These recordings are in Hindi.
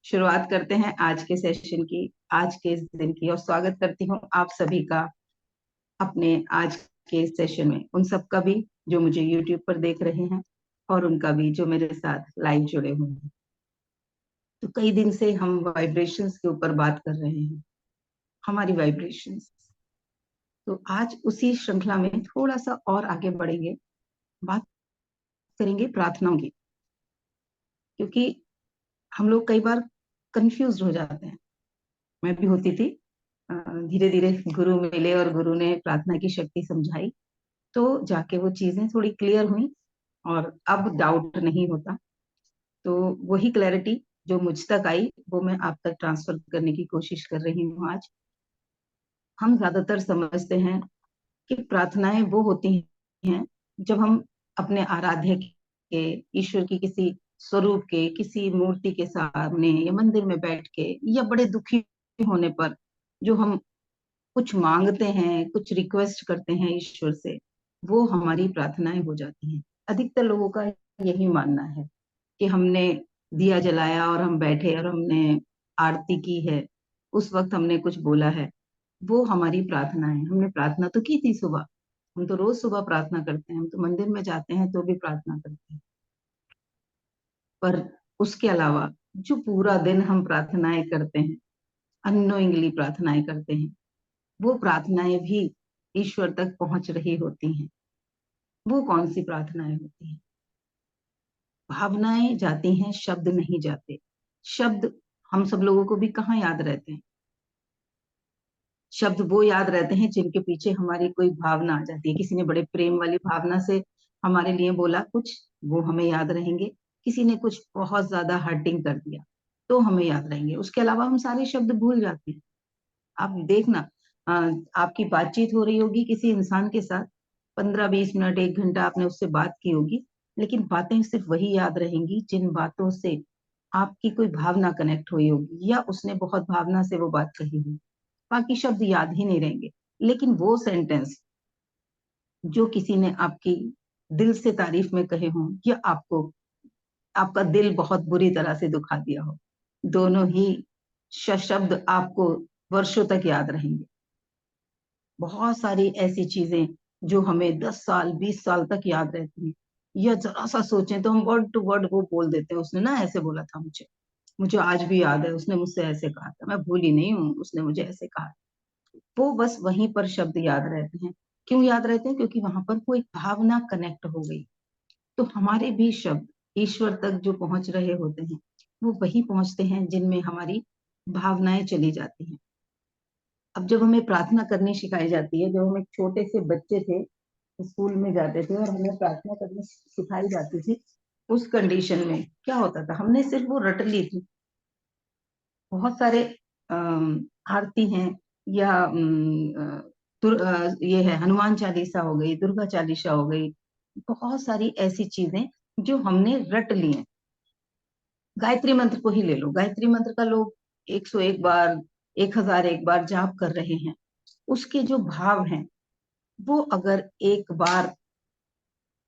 शुरुआत करते हैं आज के सेशन की, आज के इस दिन की। और स्वागत करती हूँ आप सभी का अपने आज के सेशन में, उन सब का भी जो मुझे यूट्यूब पर देख रहे हैं और उनका भी जो मेरे साथ लाइव जुड़े हुए हैं। तो कई दिन से हम वाइब्रेशंस के ऊपर बात कर रहे हैं, हमारी वाइब्रेशंस। तो आज उसी श्रृंखला में थोड़ा सा और आगे बढ़ेंगे, बात करेंगे प्रार्थनाओं की, क्योंकि हम लोग कई बार कंफ्यूज हो जाते हैं। मैं भी होती थी। धीरे धीरे गुरु मिले और गुरु ने प्रार्थना की शक्ति समझाई, तो जाके वो चीजें थोड़ी क्लियर हुई और अब डाउट नहीं होता। तो वही क्लैरिटी जो मुझ तक आई वो मैं आप तक ट्रांसफर करने की कोशिश कर रही हूँ आज। हम ज्यादातर समझते हैं कि प्रार्थनाएं वो होती हैं जब हम अपने आराध्य के, ईश्वर की किसी स्वरूप के, किसी मूर्ति के सामने या मंदिर में बैठ के या बड़े दुखी होने पर जो हम कुछ मांगते हैं, कुछ रिक्वेस्ट करते हैं ईश्वर से, वो हमारी प्रार्थनाएं हो जाती हैं। अधिकतर लोगों का यही मानना है कि हमने दिया जलाया और हम बैठे और हमने आरती की है, उस वक्त हमने कुछ बोला है, वो हमारी प्रार्थना है। हमने प्रार्थना तो की थी सुबह, हम तो रोज सुबह प्रार्थना करते हैं, हम तो मंदिर में जाते हैं तो भी प्रार्थना करते हैं। पर उसके अलावा जो पूरा दिन हम प्रार्थनाएं करते हैं, अननोइंगली प्रार्थनाएं करते हैं, वो प्रार्थनाएं भी ईश्वर तक पहुंच रही होती हैं। वो कौन सी प्रार्थनाएं होती हैं? भावनाएं जाती हैं, शब्द नहीं जाते। शब्द हम सब लोगों को भी कहाँ याद रहते हैं? शब्द वो याद रहते हैं जिनके पीछे हमारी कोई भावना आ जाती है। किसी ने बड़े प्रेम वाली भावना से हमारे लिए बोला कुछ, वो हमें याद रहेंगे। किसी ने कुछ बहुत ज्यादा हर्टिंग कर दिया तो हमें याद रहेंगे। उसके अलावा हम सारे शब्द भूल जाते हैं। आप देखना, अ, आपकी बातचीत हो रही होगी किसी इंसान के साथ, 15-20 मिनट, 1 घंटा आपने उससे बात की होगी, लेकिन बातें सिर्फ वही याद रहेंगी जिन बातों से आपकी कोई भावना कनेक्ट हुई होगी या उसने बहुत भावना से वो बात कही होगी। बाकी शब्द याद ही नहीं रहेंगे। लेकिन वो सेंटेंस जो किसी ने आपकी दिल से तारीफ में कहे हों या आपको, आपका दिल बहुत बुरी तरह से दुखा दिया हो, दोनों ही शब्द आपको वर्षों तक याद रहेंगे। बहुत सारी ऐसी चीजें जो हमें 10 साल 20 साल तक याद रहती हैं, या जरा सा सोचें तो हम वर्ड टू वर्ड वो बोल देते हैं, उसने ना ऐसे बोला था मुझे, मुझे आज भी याद है, उसने मुझसे ऐसे कहा था, मैं भूली नहीं हूँ, उसने मुझे ऐसे कहा। वो बस वहीं पर शब्द याद रहते हैं। क्यों याद रहते हैं? क्योंकि वहां पर कोई भावना कनेक्ट हो गई। तो हमारे भी शब्द ईश्वर तक जो पहुंच रहे होते हैं, वो वही पहुंचते हैं जिनमें हमारी भावनाएं चली जाती हैं। अब जब हमें प्रार्थना करनी सिखाई जाती है, जब हम एक छोटे से बच्चे थे, स्कूल में जाते थे और हमें प्रार्थना करनी सिखाई जाती थी, उस कंडीशन में क्या होता था, हमने सिर्फ वो रट ली थी। बहुत सारे आरती हैं या ये है हनुमान चालीसा हो गई, दुर्गा चालीसा हो गई, बहुत सारी ऐसी चीजें जो हमने रट ली हैं। गायत्री मंत्र को ही ले लो, गायत्री मंत्र का लोग 101 बार, 1001 बार जाप कर रहे हैं। उसके जो भाव हैं वो अगर एक बार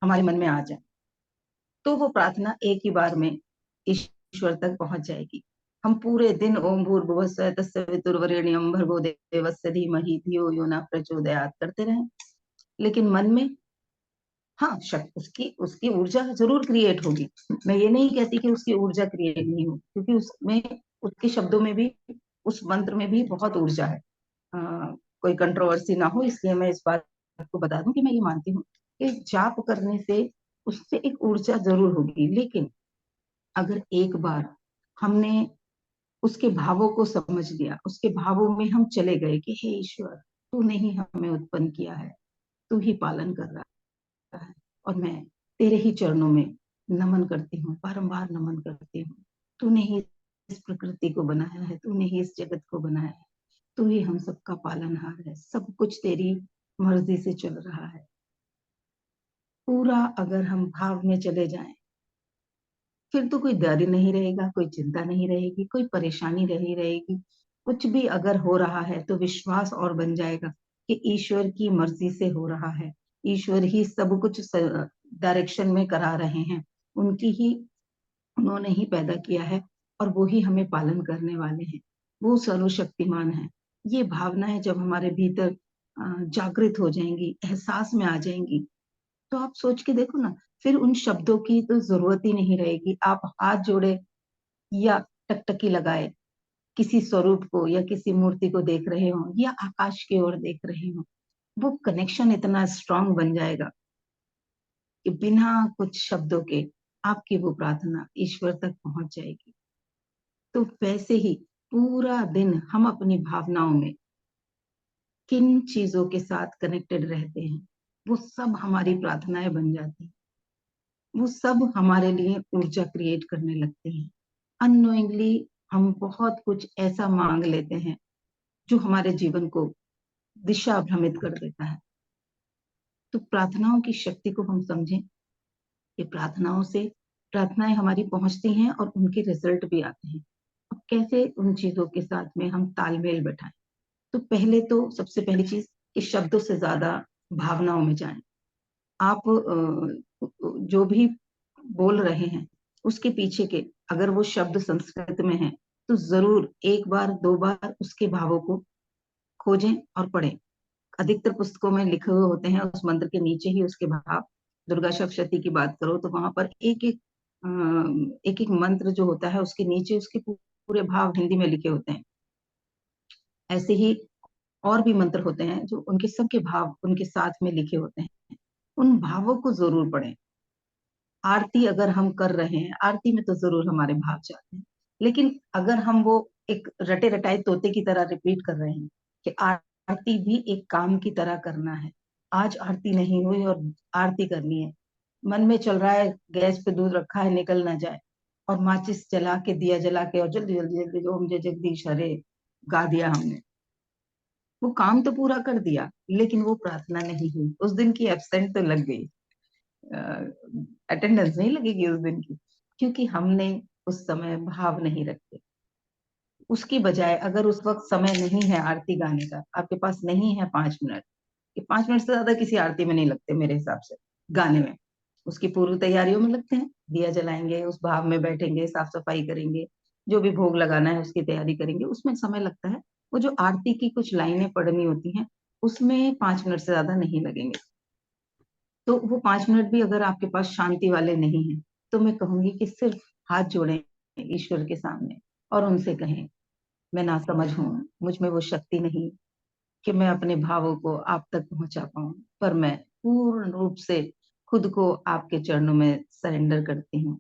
हमारे मन में आ जाए तो वो प्रार्थना एक ही बार में ईश्वर तक पहुंच जाएगी। हम पूरे दिन ओम भूर्भुवः स्वः तत्सवितुर्वरेण्यं भर्गो देवस्य धीमहि धियो यो न प्रचोदयात् करते रहें, लेकिन मन में, हाँ, शक्ति उसकी उसकी ऊर्जा जरूर क्रिएट होगी। मैं ये नहीं कहती कि उसकी ऊर्जा क्रिएट नहीं होगी, क्योंकि उसमें, उसके शब्दों में भी, उस मंत्र में भी बहुत ऊर्जा है। कोई कंट्रोवर्सी ना हो इसलिए मैं इस बात को बता दूं कि मैं ये मानती हूँ कि जाप करने से उससे एक ऊर्जा जरूर होगी। लेकिन अगर एक बार हमने उसके भावों को समझ लिया, उसके भावों में हम चले गए कि हे ईश्वर, तूने ही हमें उत्पन्न किया है, तू ही पालन कर रहा है, और मैं तेरे ही चरणों में नमन करती हूँ, बारंबार नमन करती हूँ। तूने ही इस प्रकृति को बनाया है, तूने ही इस जगत को बनाया है, तू ही हम सबका पालनहार है, सब कुछ तेरी मर्जी से चल रहा है। पूरा अगर हम भाव में चले जाएं, फिर तो कोई डर नहीं रहेगा, कोई चिंता नहीं रहेगी, कोई परेशानी नहीं रहेगी। कुछ भी अगर हो रहा है तो विश्वास और बन जाएगा कि ईश्वर की मर्जी से हो रहा है, ईश्वर ही सब कुछ डायरेक्शन में करा रहे हैं, उनकी ही, उन्होंने ही पैदा किया है, और वो ही हमें पालन करने वाले हैं। वो सर्वशक्तिमान है। ये भावनाएं जब हमारे भीतर जागृत हो जाएंगी, एहसास में आ जाएंगी, तो आप सोच के देखो ना, फिर उन शब्दों की तो जरूरत ही नहीं रहेगी। आप हाथ जोड़े या टकटकी लगाए किसी स्वरूप को या किसी मूर्ति को देख रहे हो या आकाश की ओर देख रहे हो, वो कनेक्शन इतना स्ट्रांग बन जाएगा कि बिना कुछ शब्दों के आपकी वो प्रार्थना ईश्वर तक पहुंच जाएगी। तो वैसे ही पूरा दिन हम अपनी भावनाओं में किन चीजों के साथ कनेक्टेड रहते हैं, वो सब हमारी प्रार्थनाएं बन जाती हैं। वो सब हमारे लिए ऊर्जा क्रिएट करने लगते हैं। अननोइंगली हम बहुत कुछ ऐसा मांग लेते हैं जो हमारे जीवन को दिशा भ्रमित कर देता है। तो प्रार्थनाओं की शक्ति को हम समझें कि प्रार्थनाएं हमारी पहुंचती हैं और उनके रिजल्ट भी आते हैं। अब कैसे उन चीजों के साथ में हम तालमेल बैठाएं? तो पहले तो सबसे पहली चीज कि शब्दों से ज्यादा भावनाओं में जाएं। आप जो भी बोल रहे हैं उसके पीछे के अगर वो शब्द संस्कृत में है तो जरूर एक बार दो बार उसके भावों को खोजें और पढ़ें। अधिकतर पुस्तकों में लिखे हुए होते हैं, उस मंत्र के नीचे ही उसके भाव। दुर्गा सप्तशती की बात करो तो वहां पर एक एक मंत्र जो होता है उसके नीचे उसके पूरे भाव हिंदी में लिखे होते हैं। ऐसे ही और भी मंत्र होते हैं जो उनके सबके भाव उनके साथ में लिखे होते हैं। उन भावों को जरूर पढ़ें। आरती अगर हम कर रहे हैं, आरती में तो जरूर हमारे भाव जाते हैं, लेकिन अगर हम वो एक रटे रटाए तोते की तरह रिपीट कर रहे हैं कि आरती भी एक काम की तरह करना है, आज आरती नहीं हुई और आरती करनी है, मन में चल रहा है गैस पे दूध रखा है निकल ना जाए, और माचिस जला के दिया जला के और जल्दी जल्दी जल्दी ओम जय जगदीश हरे गा दिया हमने, वो काम तो पूरा कर दिया लेकिन वो प्रार्थना नहीं हुई। उस दिन की एब्सेंट तो लग गई, अटेंडेंस नहीं लगेगी उस दिन की, क्योंकि हमने उस समय भाव नहीं रखे। उसकी बजाय अगर उस वक्त समय नहीं है आरती गाने का, आपके पास नहीं है 5 मिनट, कि 5 मिनट से ज्यादा किसी आरती में नहीं लगते मेरे हिसाब से, गाने में उसकी पूर्व तैयारियों में लगते हैं। दिया जलाएंगे, उस भाव में बैठेंगे, साफ सफाई करेंगे, जो भी भोग लगाना है उसकी तैयारी करेंगे, उसमें समय लगता है। वो जो आरती की कुछ लाइनें पढ़नी होती हैं उसमें 5 मिनट से ज्यादा नहीं लगेंगे। तो वो 5 मिनट भी अगर आपके पास शांति वाले नहीं है तो मैं कहूंगी कि सिर्फ हाथ जोड़ें ईश्वर के सामने और उनसे कहें, मैं ना समझ हूं, मुझ में वो शक्ति नहीं कि मैं अपने भावों को आप तक पहुंचा पाऊं, पर मैं पूर्ण रूप से खुद को आपके चरणों में सरेंडर करती हूँ।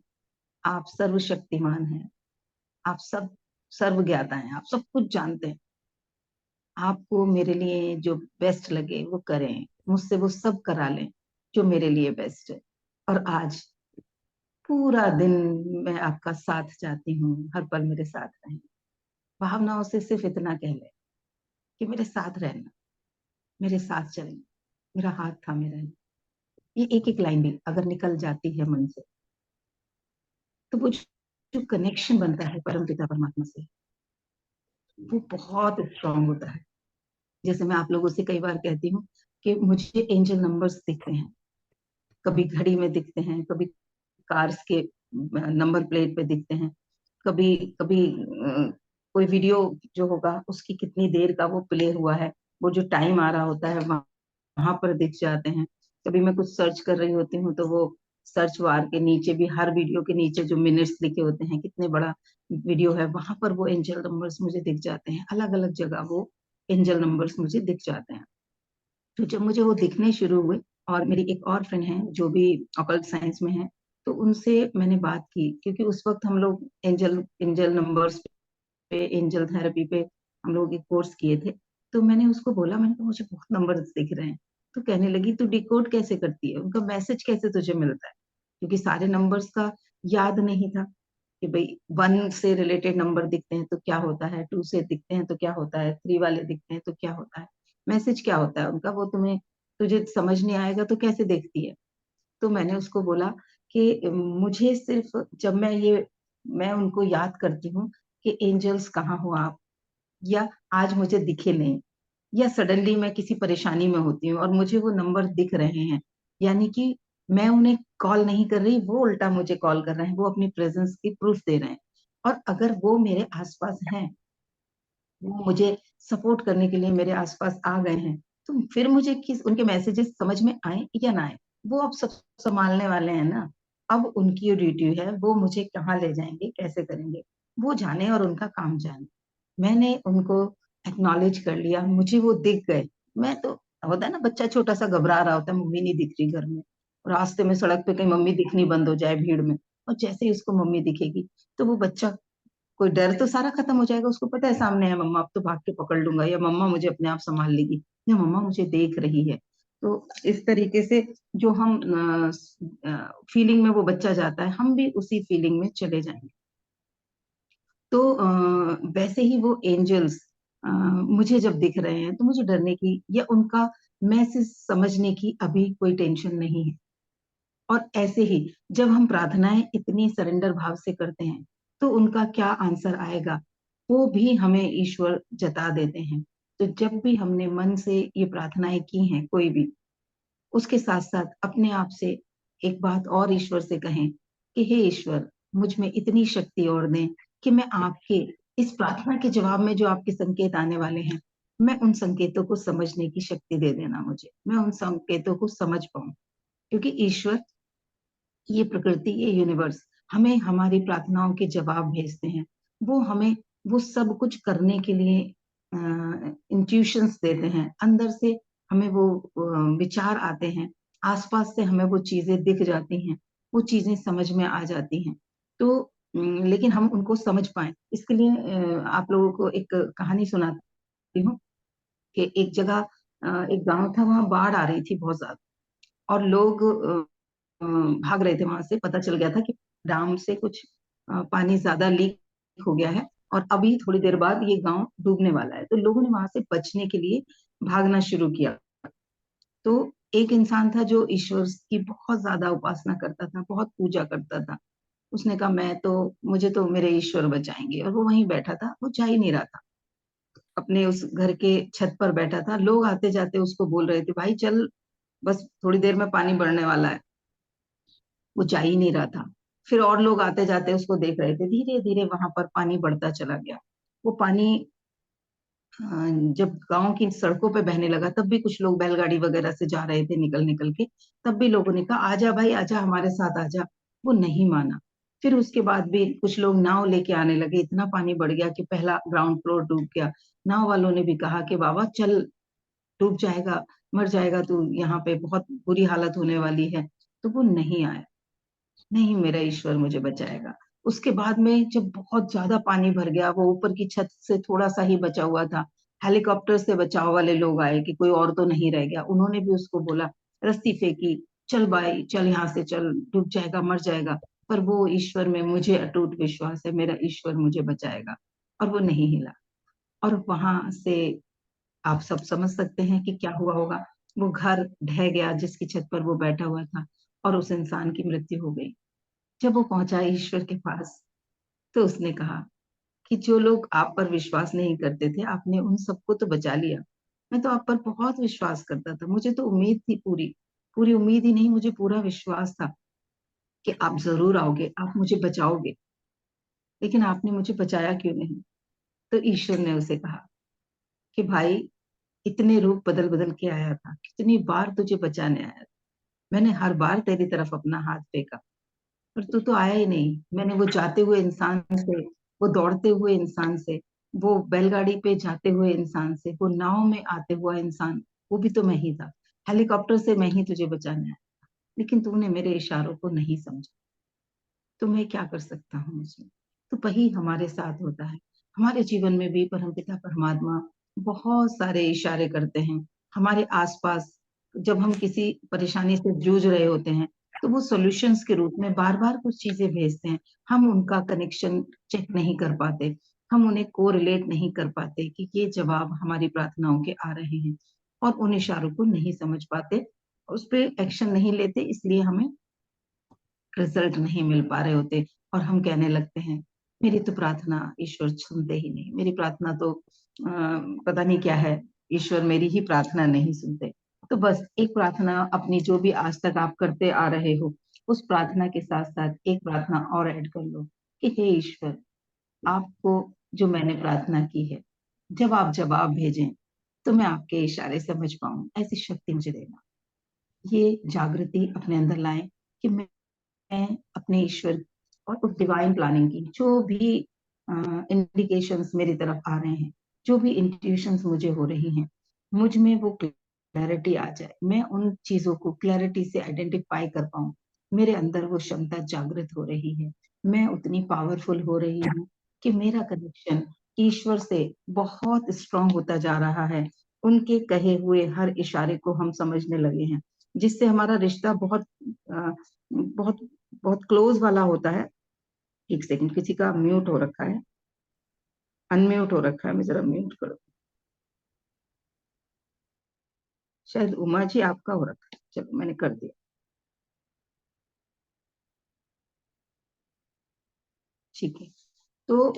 आप सर्वशक्तिमान हैं, आप सब सर्वज्ञाता हैं, आप सब कुछ जानते हैं। आपको मेरे लिए जो बेस्ट लगे वो करें, मुझसे वो सब करा लें जो मेरे लिए बेस्ट है। और आज पूरा दिन मैं आपका साथ चाहती हूँ, हर पल मेरे साथ रहें। भावनाओं से सिर्फ इतना कह ले कि मेरे साथ रहना, मेरे साथ चलना, मेरा हाथ थामे रहना। ये एक एक लाइन भी अगर निकल जाती है मन से तो वो जो कनेक्शन बनता है परम पिता परमात्मा से, वो बहुत स्ट्रांग होता है। जैसे मैं आप लोगों से कई बार कहती हूँ कि मुझे एंजल नंबर्स दिखते हैं, कभी घड़ी में दिखते हैं, कभी कार्स के नंबर प्लेट पे दिखते हैं, कभी कभी कोई वीडियो जो होगा उसकी कितनी देर का वो प्ले हुआ है, वो जो टाइम आ रहा होता है वहां पर दिख जाते हैं। कभी मैं कुछ सर्च कर रही होती हूँ तो वो सर्च बार के नीचे भी हर वीडियो के नीचे जो मिनट्स लिखे होते हैं, कितने बड़ा वीडियो है, वहां पर वो एंजल नंबर्स मुझे दिख जाते हैं। अलग अलग जगह वो एंजल नंबर्स मुझे दिख जाते हैं। तो जब मुझे वो दिखने शुरू हुए, और मेरी एक और फ्रेंड है जो भी ऑकल्ट साइंस में है, तो उनसे मैंने बात की, क्योंकि उस वक्त हम लोग एंजल एंजल नंबर्स पे, एंजल थेरेपी पे हम लोग एक कोर्स किए थे। तो मैंने उसको बोला, मैंने कहा मुझे बहुत नंबर दिख रहे हैं। तो कहने लगी तू डिकोड कैसे करती है, उनका मैसेज कैसे तुझे मिलता है, क्योंकि सारे नंबर्स का याद नहीं था कि भाई 1 से रिलेटेड नंबर दिखते हैं तो क्या होता है, 2 से दिखते हैं तो क्या होता है, 3 वाले दिखते हैं तो क्या होता है, मैसेज क्या होता है उनका, वो तुम्हें तुझे समझ नहीं आएगा तो कैसे देखती है। तो मैंने उसको बोला कि मुझे सिर्फ जब मैं उनको याद करती हूँ कि एंजल्स कहाँ हो आप, या आज मुझे दिखे नहीं, या सडनली मैं किसी परेशानी में होती हूँ और मुझे वो नंबर दिख रहे हैं, यानी कि मैं उन्हें कॉल नहीं कर रही, वो उल्टा मुझे कॉल कर रहे हैं, वो अपनी प्रेजेंस की प्रूफ दे रहे हैं। और अगर वो मेरे आसपास हैं, वो मुझे सपोर्ट करने के लिए मेरे आसपास आ गए हैं, तो फिर मुझे किस उनके मैसेजेस समझ में आए या ना आए, वो अब सब संभालने वाले हैं ना। अब उनकी ड्यूटी है, वो मुझे कहाँ ले जाएंगे, कैसे करेंगे, वो जाने और उनका काम जाने। मैंने उनको एक्नॉलेज कर लिया, मुझे वो दिख गए। मैं तो, होता है ना, बच्चा छोटा सा घबरा रहा होता है, मम्मी नहीं दिख रही घर में, रास्ते में सड़क पे कहीं मम्मी दिखनी बंद हो जाए भीड़ में, और जैसे ही उसको मम्मी दिखेगी तो वो बच्चा, कोई डर तो सारा खत्म हो जाएगा, उसको पता है सामने है मम्मा, अब तो भाग के पकड़ लूंगा, या मम्मा मुझे अपने आप संभाल लेगी, या मम्मा मुझे देख रही है। तो इस तरीके से जो हम फीलिंग में वो बच्चा जाता है, हम भी उसी फीलिंग में चले जाएंगे। तो वैसे ही वो एंजल्स मुझे जब दिख रहे हैं तो मुझे डरने की या उनका मैसेज समझने की अभी कोई टेंशन नहीं है। और ऐसे ही जब हम प्रार्थनाएं इतनी सरेंडर भाव से करते हैं, तो उनका क्या आंसर आएगा वो भी हमें ईश्वर जता देते हैं। तो जब भी हमने मन से ये प्रार्थनाएं की हैं कोई भी, उसके साथ साथ अपने आप से एक बात और ईश्वर से कहें कि हे ईश्वर, मुझ में इतनी शक्ति और दें कि मैं आपके इस प्रार्थना के जवाब में जो आपके संकेत आने वाले हैं, मैं उन संकेतों को समझने की शक्ति दे देना मुझे, मैं उन संकेतों को समझ पाऊं। क्योंकि ईश्वर, ये प्रकृति, ये यूनिवर्स हमें हमारी प्रार्थनाओं के जवाब भेजते हैं। वो हमें वो सब कुछ करने के लिए इंट्यूशंस देते हैं, अंदर से हमें वो विचार आते हैं, आसपास से हमें वो चीजें दिख जाती हैं, वो चीजें समझ में आ जाती हैं। तो लेकिन हम उनको समझ पाए इसके लिए आप लोगों को एक कहानी सुनाती हूँ कि एक जगह एक गांव था, वहां बाढ़ आ रही थी बहुत ज्यादा, और लोग भाग रहे थे वहां से। पता चल गया था कि डैम से कुछ पानी ज्यादा लीक हो गया है, और अभी थोड़ी देर बाद ये गांव डूबने वाला है। तो लोगों ने वहां से बचने के लिए भागना शुरू किया। तो एक इंसान था जो ईश्वर की बहुत ज्यादा उपासना करता था, बहुत पूजा करता था। उसने कहा, मैं तो, मुझे तो मेरे ईश्वर बचाएंगे, और वो वहीं बैठा था, वो जा ही नहीं रहा था, अपने उस घर के छत पर बैठा था। लोग आते जाते उसको बोल रहे थे, भाई चल, बस थोड़ी देर में पानी बढ़ने वाला है। वो जा ही नहीं रहा था। फिर और लोग आते जाते उसको देख रहे थे, धीरे धीरे वहां पर पानी बढ़ता चला गया। वो पानी अ, जब गांव की सड़कों पे बहने लगा, तब भी कुछ लोग बैलगाड़ी वगैरह से जा रहे थे निकल निकल के, तब भी लोगों ने कहा, आजा भाई आजा, हमारे साथ आजा। वो नहीं माना। फिर उसके बाद भी कुछ लोग नाव लेके आने लगे, इतना पानी बढ़ गया कि पहला ग्राउंड फ्लोर डूब गया। नाव वालों ने भी कहा कि बाबा चल, डूब जाएगा, मर जाएगा तू, यहाँ पे बहुत बुरी हालत होने वाली है। तो वो नहीं आया, नहीं, मेरा ईश्वर मुझे बचाएगा। उसके बाद में जब बहुत ज्यादा पानी भर गया, वो ऊपर की छत से थोड़ा सा ही बचा हुआ था, हेलीकॉप्टर से बचाव वाले लोग आए कि कोई और तो नहीं रह गया। उन्होंने भी उसको बोला, रस्सी फेंकी, चल भाई चल, यहाँ से चल, डूब जाएगा, मर जाएगा। पर वो ईश्वर में मुझे अटूट विश्वास है, मेरा ईश्वर मुझे बचाएगा। और वो नहीं हिला। और वहां से आप सब समझ सकते हैं कि क्या हुआ होगा। वो घर ढह गया जिसकी छत पर वो बैठा हुआ था, और उस इंसान की मृत्यु हो गई। जब वो पहुंचा ईश्वर के पास, तो उसने कहा कि जो लोग आप पर विश्वास नहीं करते थे, आपने उन सबको तो बचा लिया। मैं तो आप पर बहुत विश्वास करता था, मुझे तो उम्मीद थी, पूरी पूरी उम्मीद ही नहीं, मुझे पूरा विश्वास था कि आप जरूर आओगे, आप मुझे बचाओगे, लेकिन आपने मुझे बचाया क्यों नहीं। तो ईश्वर ने उसे कहा कि भाई, इतने रूप बदल बदल के आया था, कितनी बार तुझे बचाने आया था, मैंने हर बार तेरी तरफ अपना हाथ फेंका, पर तू तो आया ही नहीं। मैंने वो जाते हुए इंसान से, वो दौड़ते हुए इंसान से, वो बैलगाड़ी पे जाते हुए इंसान से, वो नाव में आते हुआ इंसान, वो भी तो मैं ही था। हेलीकॉप्टर से मैं ही तुझे बचाने आया, लेकिन तूने मेरे इशारों को नहीं समझा। तो मैं क्या कर सकता हूँ उसमें। तो वही हमारे साथ होता है। हमारे जीवन में भी परमपिता परमात्मा बहुत सारे इशारे करते हैं हमारे आसपास। जब हम किसी परेशानी से जूझ रहे होते हैं, तो वो सॉल्यूशंस के रूप में बार बार कुछ चीजें भेजते हैं। हम उनका कनेक्शन चेक नहीं कर पाते, हम उन्हें कोरिलेट नहीं कर पाते कि ये जवाब हमारी प्रार्थनाओं के आ रहे हैं, और उन इशारों को नहीं समझ पाते, उस पर एक्शन नहीं लेते, इसलिए हमें रिजल्ट नहीं मिल पा रहे होते। और हम कहने लगते हैं, मेरी तो प्रार्थना ईश्वर सुनते ही नहीं, मेरी प्रार्थना तो पता नहीं क्या है, ईश्वर मेरी ही प्रार्थना नहीं सुनते। तो बस एक प्रार्थना अपनी जो भी आज तक आप करते आ रहे हो, उस प्रार्थना के साथ साथ एक प्रार्थना और ऐड कर लो कि हे ईश्वर, आपको जो मैंने प्रार्थना की है, जब आप जवाब भेजें तो मैं आपके इशारे समझ पाऊं, ऐसी शक्ति मुझे देना। ये जागृति अपने अंदर लाएं कि मैं अपने ईश्वर और उस डिवाइन प्लानिंग की जो भी इंडिकेशंस मेरी तरफ आ रहे हैं, जो भी इंट्यूशंस मुझे हो रही हैं, मुझ में वो क्लैरिटी आ जाए, मैं उन चीजों को क्लैरिटी से आइडेंटिफाई कर पाऊं। मेरे अंदर वो क्षमता जागृत हो रही है, मैं उतनी पावरफुल हो रही हूँ कि मेरा कनेक्शन ईश्वर से बहुत स्ट्रांग होता जा रहा है। उनके कहे हुए हर इशारे को हम समझने लगे हैं, जिससे हमारा रिश्ता बहुत बहुत क्लोज वाला होता है। एक सेकंड, किसी का म्यूट हो रखा है, अनम्यूट हो रखा है, मैं जरा म्यूट करूँ। शायद उमा जी आपका हो रखा है, चलो मैंने कर दिया। ठीक है। तो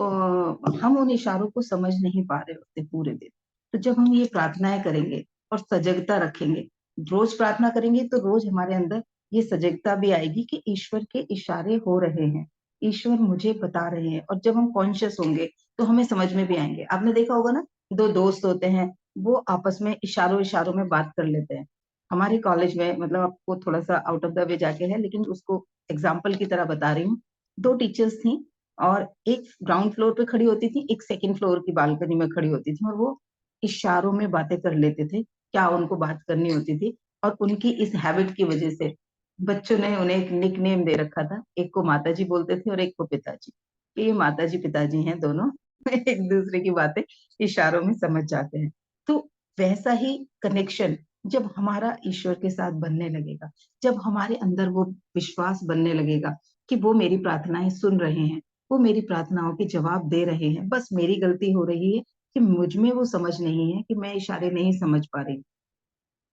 हम उन इशारों को समझ नहीं पा रहे होते पूरे दिन। तो जब हम ये प्रार्थनाएं करेंगे और सजगता रखेंगे, रोज प्रार्थना करेंगे, तो रोज हमारे अंदर ये सजगता भी आएगी कि ईश्वर के इशारे हो रहे हैं, ईश्वर मुझे बता रहे हैं। और जब हम कॉन्शियस होंगे तो हमें समझ में भी आएंगे। आपने देखा होगा ना, दो दोस्त होते हैं, वो आपस में इशारों इशारों में बात कर लेते हैं। हमारे कॉलेज में, मतलब आपको थोड़ा सा आउट ऑफ द वे जाके है, लेकिन उसको एग्जाम्पल की तरह बता रही हूँ। दो टीचर्स थी, और एक ग्राउंड फ्लोर पे खड़ी होती थी, एक सेकंड फ्लोर की बालकनी में खड़ी होती थी, और वो इशारों में बातें कर लेते थे, क्या उनको बात करनी होती थी। और उनकी इस हैबिट की वजह से बच्चों ने उन्हें एक निक नेम दे रखा था। एक को माताजी बोलते थे और एक को पिताजी। ये माताजी पिताजी हैं दोनों। एक दूसरे की बातें इशारों में समझ जाते हैं। तो वैसा ही कनेक्शन जब हमारा ईश्वर के साथ बनने लगेगा, जब हमारे अंदर वो विश्वास बनने लगेगा कि वो मेरी प्रार्थनाएं सुन रहे हैं, वो मेरी प्रार्थनाओं के जवाब दे रहे हैं, बस मेरी गलती हो रही है कि मुझ में वो समझ नहीं है, कि मैं इशारे नहीं समझ पा रही।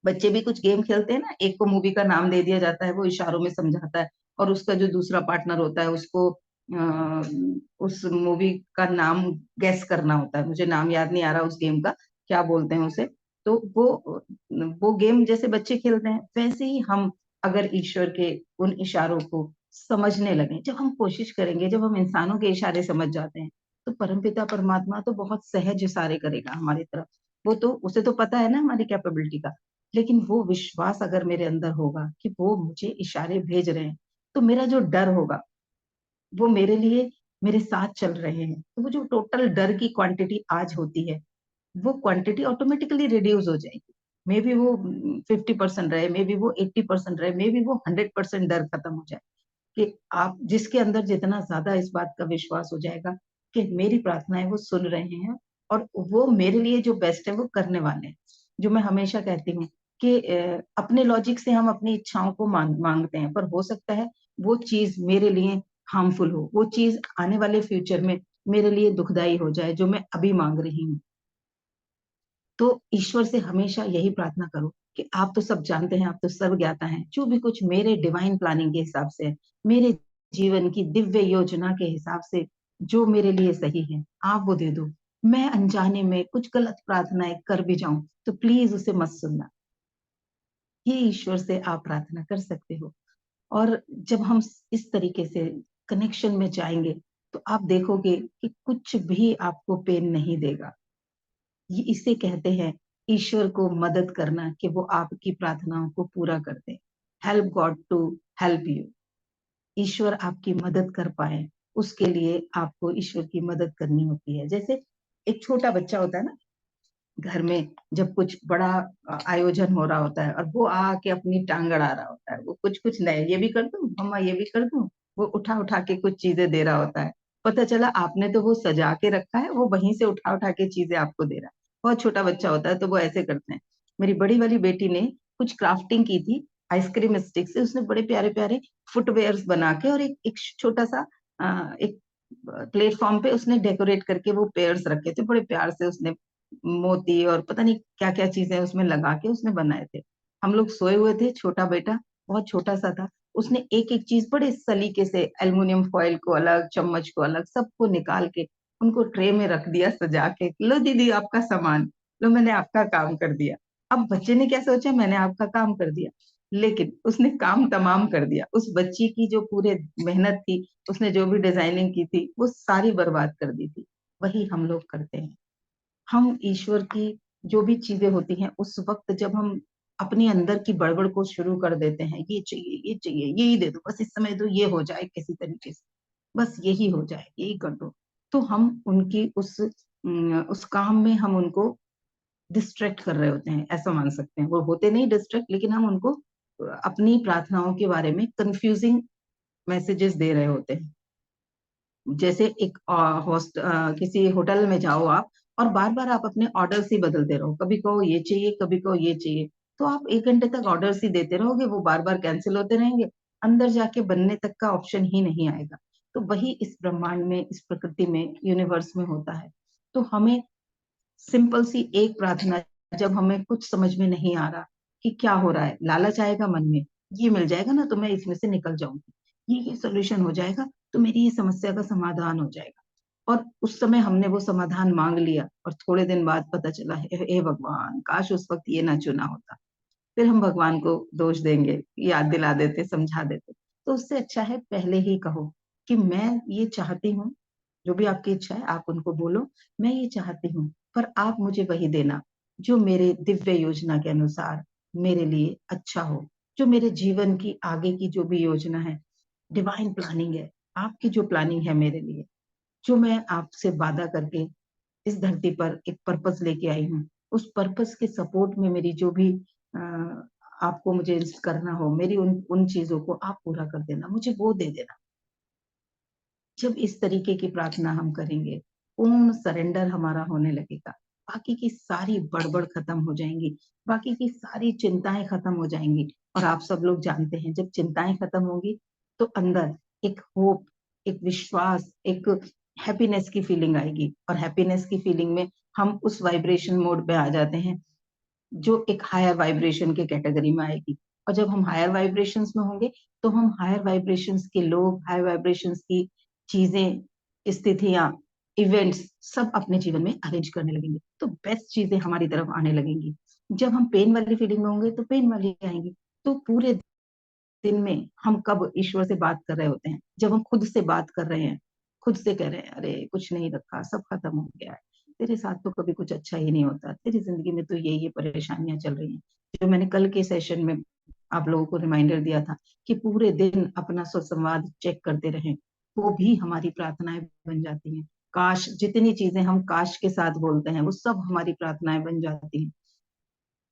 बच्चे भी कुछ गेम खेलते हैं ना, एक को मूवी का नाम दे दिया जाता है, वो इशारों में समझाता है, और उसका जो दूसरा पार्टनर होता है उसको उस मूवी का नाम गेस करना होता है। मुझे नाम याद नहीं आ रहा उस गेम का, क्या बोलते हैं उसे। तो वो गेम जैसे बच्चे खेलते हैं, वैसे ही हम अगर ईश्वर के उन इशारों को समझने लगे, जब हम कोशिश करेंगे, जब हम इंसानों के इशारे समझ जाते हैं, तो परमपिता परमात्मा तो बहुत सहज इशारे करेगा हमारी तरफ। वो तो, उसे तो पता है ना हमारी कैपेबिलिटी का। लेकिन वो विश्वास अगर मेरे अंदर होगा कि वो मुझे इशारे भेज रहे हैं, तो मेरा जो डर होगा, वो मेरे लिए मेरे साथ चल रहे हैं, तो वो जो टोटल डर की क्वांटिटी आज होती है, वो क्वांटिटी ऑटोमेटिकली रिड्यूस हो जाएगी। मे बी वो 50% रहे, मे बी वो 80% रहे, मे बी वो 100% डर खत्म हो जाए। कि आप जिसके अंदर जितना ज्यादा इस बात का विश्वास हो जाएगा कि मेरी प्रार्थनाएं वो सुन रहे हैं, और वो मेरे लिए जो बेस्ट है वो करने वाले हैं। जो मैं हमेशा कहती हूँ कि अपने लॉजिक से हम अपनी इच्छाओं को मांगते हैं, पर हो सकता है वो चीज मेरे लिए हार्मफुल हो, वो चीज आने वाले फ्यूचर में मेरे लिए दुखदाई हो जाए, जो मैं अभी मांग रही हूँ। तो ईश्वर से हमेशा यही प्रार्थना करो कि आप तो सब जानते हैं, आप तो सर्व ज्ञाता हैं, जो भी कुछ मेरे डिवाइन प्लानिंग के हिसाब से है, मेरे जीवन की दिव्य योजना के हिसाब से जो मेरे लिए सही है, आप वो दे दो। मैं अनजाने में कुछ गलत प्रार्थनाएं कर भी जाऊं तो प्लीज उसे मत सुनना। ये ईश्वर से आप प्रार्थना कर सकते हो। और जब हम इस तरीके से कनेक्शन में जाएंगे, तो आप देखोगे कि कुछ भी आपको पेन नहीं देगा। ये इसे कहते हैं ईश्वर को मदद करना, कि वो आपकी प्रार्थनाओं को पूरा कर दे। Help God to help you. ईश्वर आपकी मदद कर पाए, उसके लिए आपको ईश्वर की मदद करनी होती है। जैसे एक छोटा बच्चा होता है ना घर में, जब कुछ बड़ा आयोजन हो रहा होता है और वो आके अपनी टांग अड़ा रहा होता है, वो कुछ कुछ नए, ये भी कर दूं मम्मा, ये भी कर दूं, वो उठा उठा के कुछ चीजें दे रहा होता है। पता चला आपने तो वो सजा के रखा है, वो वहीं से उठा उठा के चीजें आपको दे रहा है। बहुत छोटा बच्चा होता है तो वो ऐसे करते हैं। मेरी बड़ी वाली बेटी ने कुछ क्राफ्टिंग की थी आइसक्रीम स्टिक से। उसने बड़े प्यारे प्यारे फुटवेयर्स बना के, और एक छोटा सा एक प्लेटफॉर्म पे उसने डेकोरेट करके वो पेयर्स रखे थे, बड़े प्यार से उसने मोती और पता नहीं क्या क्या चीजें उसमें लगा के उसने बनाए थे। हम लोग सोए हुए थे, छोटा बेटा बहुत छोटा सा था, उसने एक एक चीज बड़े सलीके से एल्युमिनियम फॉइल को अलग, चम्मच को अलग, सबको निकाल के उनको ट्रे में रख दिया सजा के। लो दीदी आपका सामान, लो मैंने आपका काम कर दिया। अब बच्चे ने क्या सोचा, मैंने आपका काम कर दिया। लेकिन उसने काम तमाम कर दिया। उस बच्ची की जो पूरे मेहनत थी, उसने जो भी डिजाइनिंग की थी, वो सारी बर्बाद कर दी थी। वही हम लोग करते हैं। हम ईश्वर की जो भी चीजें होती हैं, उस वक्त जब हम अपने अंदर की बड़बड़ को शुरू कर देते हैं, ये चाहिए, ये चाहिए, यही दे दो, बस इस समय तो ये हो जाए किसी तरीके से, बस यही हो जाए, यही कर दो, तो हम उनकी उस काम में हम उनको डिस्ट्रैक्ट कर रहे होते हैं, ऐसा मान सकते हैं। वो होते नहीं डिस्ट्रैक्ट, लेकिन हम उनको अपनी प्रार्थनाओं के बारे में कंफ्यूजिंग मैसेजेस दे रहे होते हैं। जैसे एक किसी होटल में जाओ आप, और बार बार आप अपने ऑर्डर्स ही बदलते रहो, कभी कहो ये चाहिए, कभी कहो ये चाहिए, तो आप 1 घंटे तक ऑर्डर्स ही देते रहोगे, वो बार बार कैंसिल होते रहेंगे, अंदर जाके बनने तक का ऑप्शन ही नहीं आएगा। तो वही इस ब्रह्मांड में, इस प्रकृति में, यूनिवर्स में होता है। तो हमें सिंपल सी एक प्रार्थना, जब हमें कुछ समझ में नहीं आ रहा कि क्या हो रहा है, लालच आएगा मन में, ये मिल जाएगा ना तो मैं इसमें से निकल जाऊंगी, ये सोल्यूशन हो जाएगा तो मेरी ये समस्या का समाधान हो जाएगा, और उस समय हमने वो समाधान मांग लिया, और थोड़े दिन बाद पता चला, हे भगवान, काश उस वक्त ये ना चुना होता। फिर हम भगवान को दोष देंगे, याद दिला देते, समझा देते। तो उससे अच्छा है पहले ही कहो कि मैं ये चाहती हूँ, जो भी आपकी इच्छा है आप उनको बोलो, मैं ये चाहती हूँ, पर आप मुझे वही देना जो मेरे दिव्य योजना के अनुसार मेरे लिए अच्छा हो, जो मेरे जीवन की आगे की जो भी योजना है, डिवाइन प्लानिंग है, आपकी जो प्लानिंग है मेरे लिए, जो मैं आपसे वादा करके इस धरती पर एक पर्पस लेके आई हूँ, उस पर्पस के सपोर्ट में मेरी जो भी अ, आपको मुझे करना हो, मेरी उन उन चीजों को आप पूरा कर देना, मुझे वो दे देना। जब इस तरीके की प्रार्थना हम करेंगे, पूर्ण सरेंडर हमारा होने लगेगा, बाकी की सारी बड़बड़ खत्म हो जाएंगी, बाकी की सारी चिंताएं खत्म हो जाएंगी। और आप सब लोग जानते हैं, जब चिंताएं खत्म होंगी तो अंदर एक होप, एक विश्वास, एक हैप्पीनेस की फीलिंग आएगी, और हैप्पीनेस की फीलिंग में हम उस वाइब्रेशन मोड पे आ जाते हैं जो एक हायर वाइब्रेशन के कैटेगरी में आएगी। और जब हम हायर वाइब्रेशंस में होंगे, तो हम हायर वाइब्रेशंस के लोग, हायर वाइब्रेशंस की चीजें, स्थितियां, इवेंट्स सब अपने जीवन में अरेंज करने लगेंगे, तो बेस्ट चीजें हमारी तरफ आने लगेंगी। जब हम पेन वाली फीलिंग में होंगे तो पेन वाली आएंगी। तो पूरे दिन में हम कब ईश्वर से बात कर रहे होते हैं, जब हम खुद से बात कर रहे हैं, खुद से कह रहे हैं, अरे कुछ नहीं रखा, सब खत्म हो गया है, तेरे साथ तो कभी कुछ अच्छा ही नहीं होता, तेरी जिंदगी में तो ये परेशानियां चल रही हैं। जो मैंने कल के सेशन में आप लोगों को रिमाइंडर दिया था कि पूरे दिन अपना स्वसंवाद चेक करते रहें, वो भी हमारी प्रार्थनाएं बन जाती हैं। काश, जितनी चीजें हम काश के साथ बोलते हैं, वो सब हमारी प्रार्थनाएं बन जाती हैं।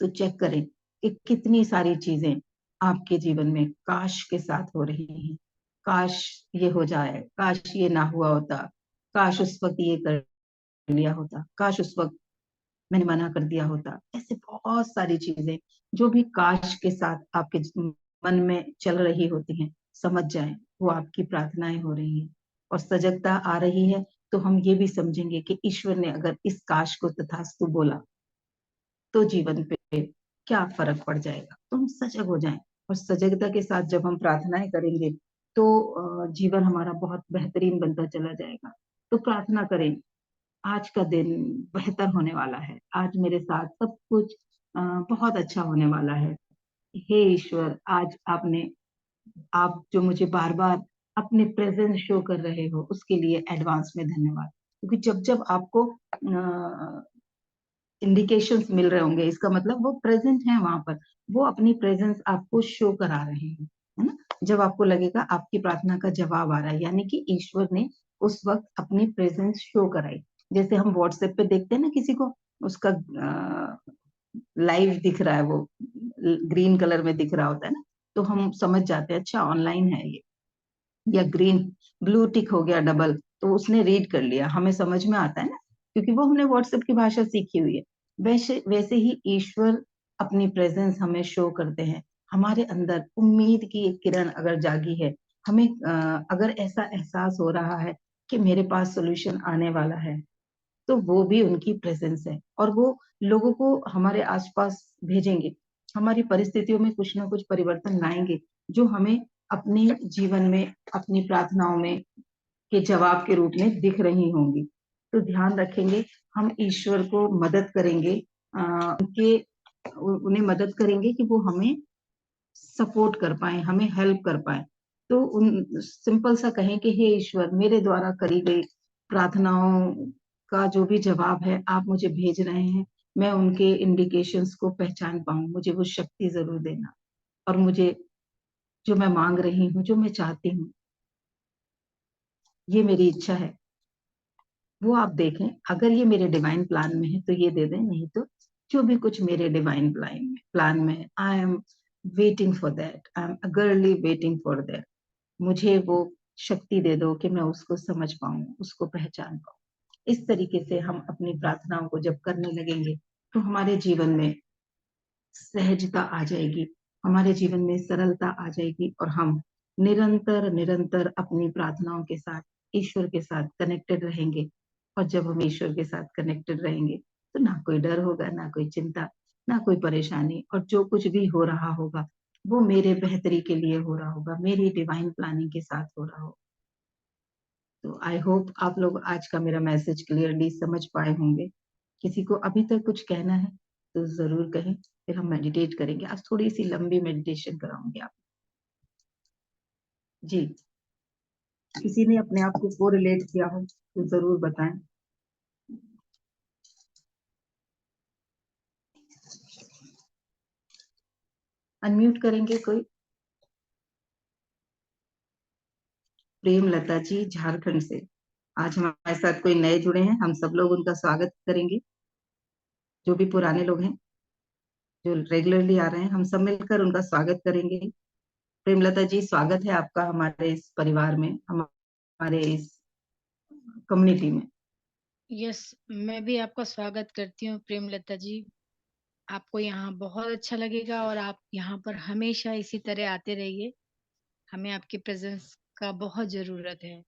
तो चेक करें कि कितनी सारी चीजें आपके जीवन में काश के साथ हो रही हैं। काश ये हो जाए, काश ये ना हुआ होता, काश उस वक्त ये कर लिया होता, काश उस वक्त मैंने मना कर दिया होता। ऐसे बहुत सारी चीजें जो भी काश के साथ आपके मन में चल रही होती हैं, समझ जाएं वो आपकी प्रार्थनाएं हो रही हैं। और सजगता आ रही है तो हम ये भी समझेंगे कि ईश्वर ने अगर इस काश को तथास्तु बोला, तो जीवन पे क्या फर्क पड़ जाएगा। तो हम सजग हो जाएं, और सजगता के साथ जब हम प्रार्थनाएं करेंगे तो जीवन हमारा बहुत बेहतरीन बनता चला जाएगा। तो प्रार्थना करें, आज का दिन बेहतर होने वाला है, आज मेरे साथ सब कुछ बहुत अच्छा होने वाला है। हे ईश्वर, आज आप जो मुझे बार बार अपने प्रेजेंस शो कर रहे हो, उसके लिए एडवांस में धन्यवाद। क्योंकि जब जब आपको इंडिकेशंस मिल रहे होंगे, इसका मतलब वो प्रेजेंट है वहां पर, वो अपनी प्रेजेंस आपको शो करा रहे हैं, है ना। जब आपको लगेगा आपकी प्रार्थना का जवाब आ रहा है, यानी कि ईश्वर ने उस वक्त अपनी प्रेजेंस शो कराई। जैसे हम व्हाट्सएप पे देखते हैं ना किसी को, उसका लाइव दिख रहा है, वो ग्रीन कलर में दिख रहा होता है ना, तो हम समझ जाते हैं अच्छा ऑनलाइन है ये। या ग्रीन, ब्लू टिक हो गया डबल, तो उसने रीड कर लिया, हमें समझ में आता है ना, क्योंकि वो हमने व्हाट्सएप की भाषा सीखी हुई है। वैसे वैसे ही ईश्वर अपनी प्रेजेंस हमें शो करते हैं। हमारे अंदर उम्मीद की एक किरण अगर जागी है, हमें अगर ऐसा एहसास हो रहा है कि मेरे पास सोल्यूशन आने वाला है, तो वो भी उनकी प्रेजेंस है, और वो लोगों को हमारे आसपास भेजेंगे, हमारी परिस्थितियों में कुछ ना कुछ परिवर्तन लाएंगे, जो हमें अपने जीवन में, अपनी प्रार्थनाओं में के जवाब के रूप में दिख रही होंगी। तो ध्यान रखेंगे, हम ईश्वर को मदद करेंगे, उनके उन्हें मदद करेंगे कि वो हमें सपोर्ट कर पाए, हमें हेल्प कर पाए। तो उन सिंपल सा कहें कि हे ईश्वर, मेरे द्वारा करी गई प्रार्थनाओं का जो भी जवाब है आप मुझे भेज रहे हैं, मैं उनके इंडिकेशंस को पहचान पाऊं, मुझे वो शक्ति जरूर देना। और मुझे जो मैं मांग रही हूँ, जो मैं चाहती हूँ, ये मेरी इच्छा है, वो आप देखें। अगर ये मेरे डिवाइन प्लान में है तो ये दे दें, नहीं तो जो भी कुछ मेरे डिवाइन प्लान में I am waiting for that, I am eagerly waiting for that. मुझे वो शक्ति दे दो कि मैं उसको समझ पाऊं, उसको पहचान पाऊं। इस तरीके से हम अपनी प्रार्थनाओं को जब करने लगेंगे तो हमारे जीवन में सहजता आ जाएगी, हमारे जीवन में सरलता आ जाएगी, और हम निरंतर निरंतर अपनी प्रार्थनाओं के साथ ईश्वर के साथ कनेक्टेड रहेंगे। और जब हम ईश्वर के साथ कनेक्टेड रहेंगे तो ना कोई डर होगा, ना कोई चिंता, ना कोई परेशानी, और जो कुछ भी हो रहा होगा वो मेरे बेहतरी के लिए हो रहा होगा, मेरी डिवाइन प्लानिंग के साथ हो रहा होगा। तो आई होप आप लोग आज का मेरा मैसेज क्लियरली समझ पाए होंगे। किसी को अभी तक कुछ कहना है तो जरूर कहें, फिर हम मेडिटेट करेंगे। आज थोड़ी सी लंबी मेडिटेशन कराऊंगी आप जी। किसी ने अपने आप को कोरिलेट किया हो तो जरूर बताएं। अनम्यूट करेंगे कोई? प्रेम लता जी झारखंड से आज हमारे साथ कोई नए जुड़े हैं, हम सब लोग उनका स्वागत करेंगे। जो भी पुराने लोग हैं जो रेगुलरली आ रहे हैं, हम सब मिलकर उनका स्वागत करेंगे। प्रेमलता जी, स्वागत है आपका हमारे इस परिवार में, हमारे इस कम्युनिटी में। यस, मैं भी आपका स्वागत करती हूँ प्रेमलता जी। आपको यहाँ बहुत अच्छा लगेगा और आप यहाँ पर हमेशा इसी तरह आते रहिए। हमें आपकी प्रेजेंस का बहुत जरूरत है।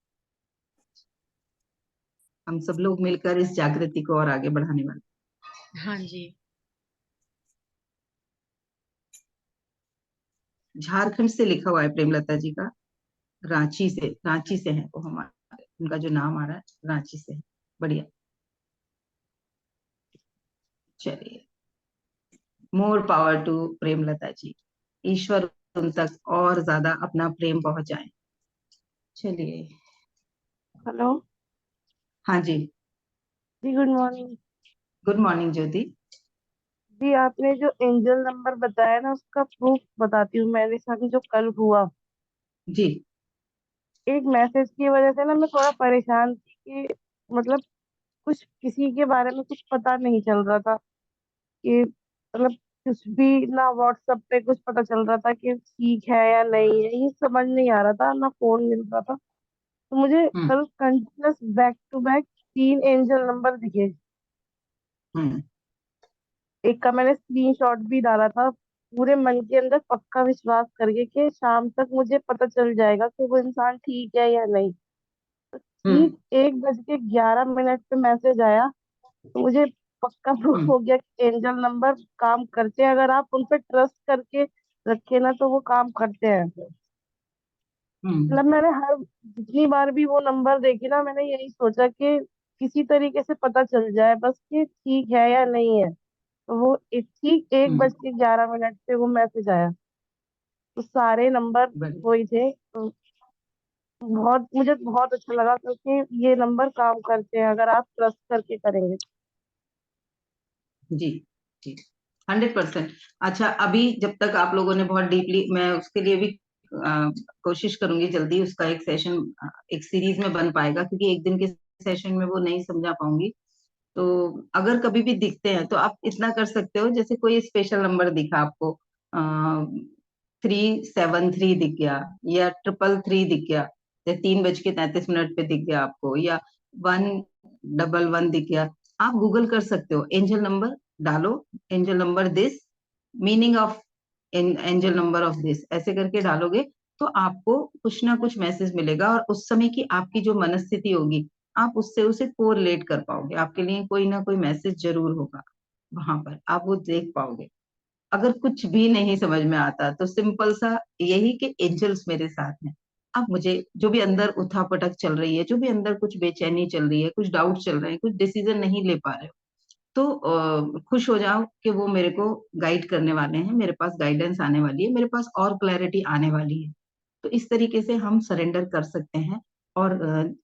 हम सब लोग मिलकर इस जागृति को और आगे बढ़ाने वाले। हाँ जी। झारखंड से लिखा हुआ है प्रेमलता जी का, रांची से है वो, हमारे उनका जो नाम आ रहा है रांची से है। बढ़िया, चलिए, मोर पावर टू प्रेमलता जी। ईश्वर उन तक और ज्यादा अपना प्रेम पहुंचाए। चलिए। हेलो हाँ जी, जी, गुड मॉर्निंग। गुड मॉर्निंग ज्योति जी, आपने जो एंजल नंबर बताया ना, उसका प्रूफ बताती हूँ। मेरे साथ जो कल हुआ, जी। एक मैसेज की वजह से ना मैं थोड़ा परेशान थी कि मतलब कुछ किसी के बारे में कुछ पता नहीं चल रहा था कि मतलब कुछ भी ना, व्हाट्सएप पे कुछ पता चल रहा था कि ठीक है या नहीं है, ये समझ नहीं आ रहा था, ना फोन मिल रहा था। तो मुझे हम्म। कल continuous back to back 3 angel number दिखे। हम्म। एक का मैंने स्क्रीनशॉट भी डाला था, पूरे मन के अंदर पक्का विश्वास करके कि शाम तक मुझे पता चल जाएगा कि वो इंसान ठीक है या नहीं। हम्म। ठीक 1:11 पे मैसेज आया, तो मुझे पक्का प्रूफ हम्म। हो गया कि एंजल नंबर काम करते हैं। अगर आप उन पे ट्रस्ट करके रखे ना, तो वो काम करते हैं। हम्म। मतलब मैंने हर जितनी बार भी वो नंबर देखी ना, मैंने यही सोचा कि किसी तरीके से पता चल जाए बस कि ठीक है या नहीं है। तो वो ठीक एक हम्म। बज के ग्यारह मिनट पे वो मैसेज आया। तो सारे नंबर बढ़िया। वही थे। तो बहुत मुझे बहुत अच्छा लगा, क्योंकि ये नंबर काम करते हैं अगर आप ट्रस्ट करके करेंगे। जी। जी, 100%। अच्छा, अभी जब तक आप लोगों ने बहुत डीपली, मैं उसके लिए भी कोशिश करूंगी जल्दी उसका एक सेशन, एक सीरीज में बन पाएगा, क्योंकि एक दिन के सेशन में वो नहीं समझा पाऊंगी। तो अगर कभी भी दिखते हैं तो आप इतना कर सकते हो, जैसे कोई स्पेशल नंबर दिखा आपको, 373 दिख गया, या 333 दिख गया, या 3:33 पे दिख गया आपको, या 111 दिख गया, आप गूगल कर सकते हो, एंजल नंबर डालो, angel number this, meaning of angel number of this, ऐसे करके डालोगे तो आपको कुछ ना कुछ मैसेज मिलेगा, और उस समय की आपकी जो मनस्थिति होगी आप उससे उसे कोरिलेट कर पाओगे, आपके लिए कोई ना कोई मैसेज जरूर होगा वहां पर, आप वो देख पाओगे। अगर कुछ भी नहीं समझ में आता तो सिंपल सा यही कि एंजल्स मेरे साथ हैं। अब मुझे जो भी अंदर उठा पटक चल रही है, जो भी अंदर कुछ बेचैनी चल रही है, कुछ डाउट चल रहे हैं, कुछ डिसीजन नहीं ले पा रहे हो, तो खुश हो जाओ कि वो मेरे को गाइड करने वाले हैं, मेरे पास गाइडेंस आने वाली है, मेरे पास और क्लैरिटी आने वाली है। तो इस तरीके से हम सरेंडर कर सकते हैं। और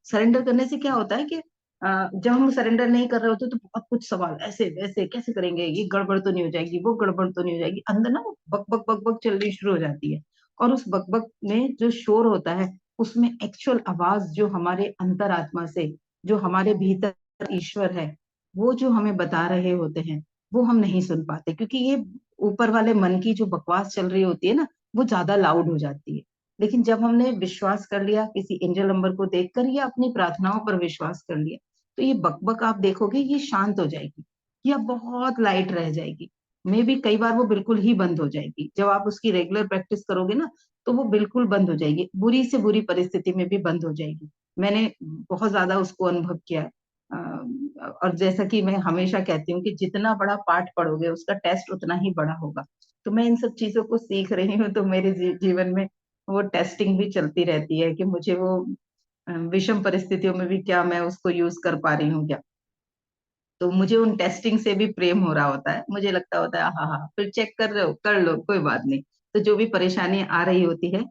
सरेंडर करने से क्या होता है कि जब हम सरेंडर नहीं कर रहे होते तो बहुत कुछ सवाल, ऐसे वैसे कैसे करेंगे, ये गड़बड़ तो नहीं हो जाएगी, वो गड़बड़ तो नहीं हो जाएगी, अंदर ना वो बक बक बक बक चलनी शुरू हो जाती है। और उस बक बक में जो शोर होता है, उसमें एक्चुअल आवाज जो हमारे अंतरात्मा से, जो हमारे भीतर ईश्वर है, वो जो हमें बता रहे होते हैं, वो हम नहीं सुन पाते, क्योंकि ये ऊपर वाले मन की जो बकवास चल रही होती है ना, वो ज्यादा लाउड हो जाती है। लेकिन जब हमने विश्वास कर लिया किसी एंजल नंबर को देखकर, या अपनी प्रार्थनाओं पर विश्वास कर लिया, तो ये बकबक आप देखोगे ये शांत हो जाएगी, या बहुत लाइट रह जाएगी। मे भी कई बार वो बिल्कुल ही बंद हो जाएगी। जब आप उसकी रेगुलर प्रैक्टिस करोगे ना, तो वो बिल्कुल बंद हो जाएगी, बुरी से बुरी परिस्थिति में भी बंद हो जाएगी। मैंने बहुत ज्यादा उसको अनुभव किया है। और जैसा कि मैं हमेशा कहती हूँ कि जितना बड़ा पाठ पढ़ोगे उसका टेस्ट उतना ही बड़ा होगा। तो मैं इन सब चीजों को सीख रही हूँ, तो मेरे जीवन में वो टेस्टिंग भी चलती रहती है कि मुझे वो विषम परिस्थितियों में भी क्या मैं उसको यूज कर पा रही हूँ क्या। तो मुझे उन टेस्टिंग से भी प्रेम हो रहा होता है, मुझे लगता होता है हाँ हाँ, फिर चेक कर रहे हो, कर लो, कोई बात नहीं। तो जो भी परेशानी आ रही होती है,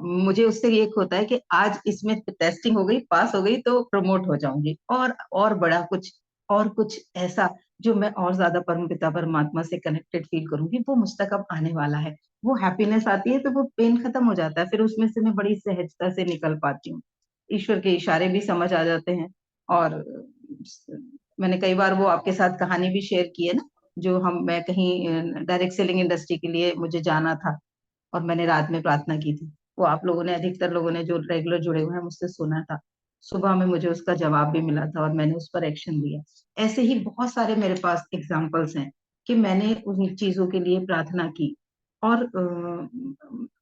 मुझे उससे ये होता है कि आज इसमें टेस्टिंग हो गई, पास हो गई, तो प्रमोट हो जाऊंगी, और बड़ा कुछ, और कुछ ऐसा जो मैं और ज्यादा परमपिता परमात्मा से कनेक्टेड फील करूंगी, वो मुझ तक अब आने वाला है। वो हैप्पीनेस आती है तो वो पेन खत्म हो जाता है, फिर उसमें से मैं बड़ी सहजता से निकल पाती हूँ। ईश्वर के इशारे भी समझ आ जाते हैं। और मैंने कई बार वो आपके साथ कहानी भी शेयर की है ना, जो मैं कहीं डायरेक्ट सेलिंग इंडस्ट्री के लिए मुझे जाना था, और मैंने रात में प्रार्थना की थी। वो आप लोगों ने, अधिकतर लोगों ने जो रेगुलर जुड़े हुए हैं मुझसे सुना था। सुबह में मुझे उसका जवाब भी मिला था और मैंने उस पर एक्शन लिया। ऐसे ही बहुत सारे मेरे पास एग्जाम्पल्स हैं कि मैंने उन चीजों के लिए प्रार्थना की, और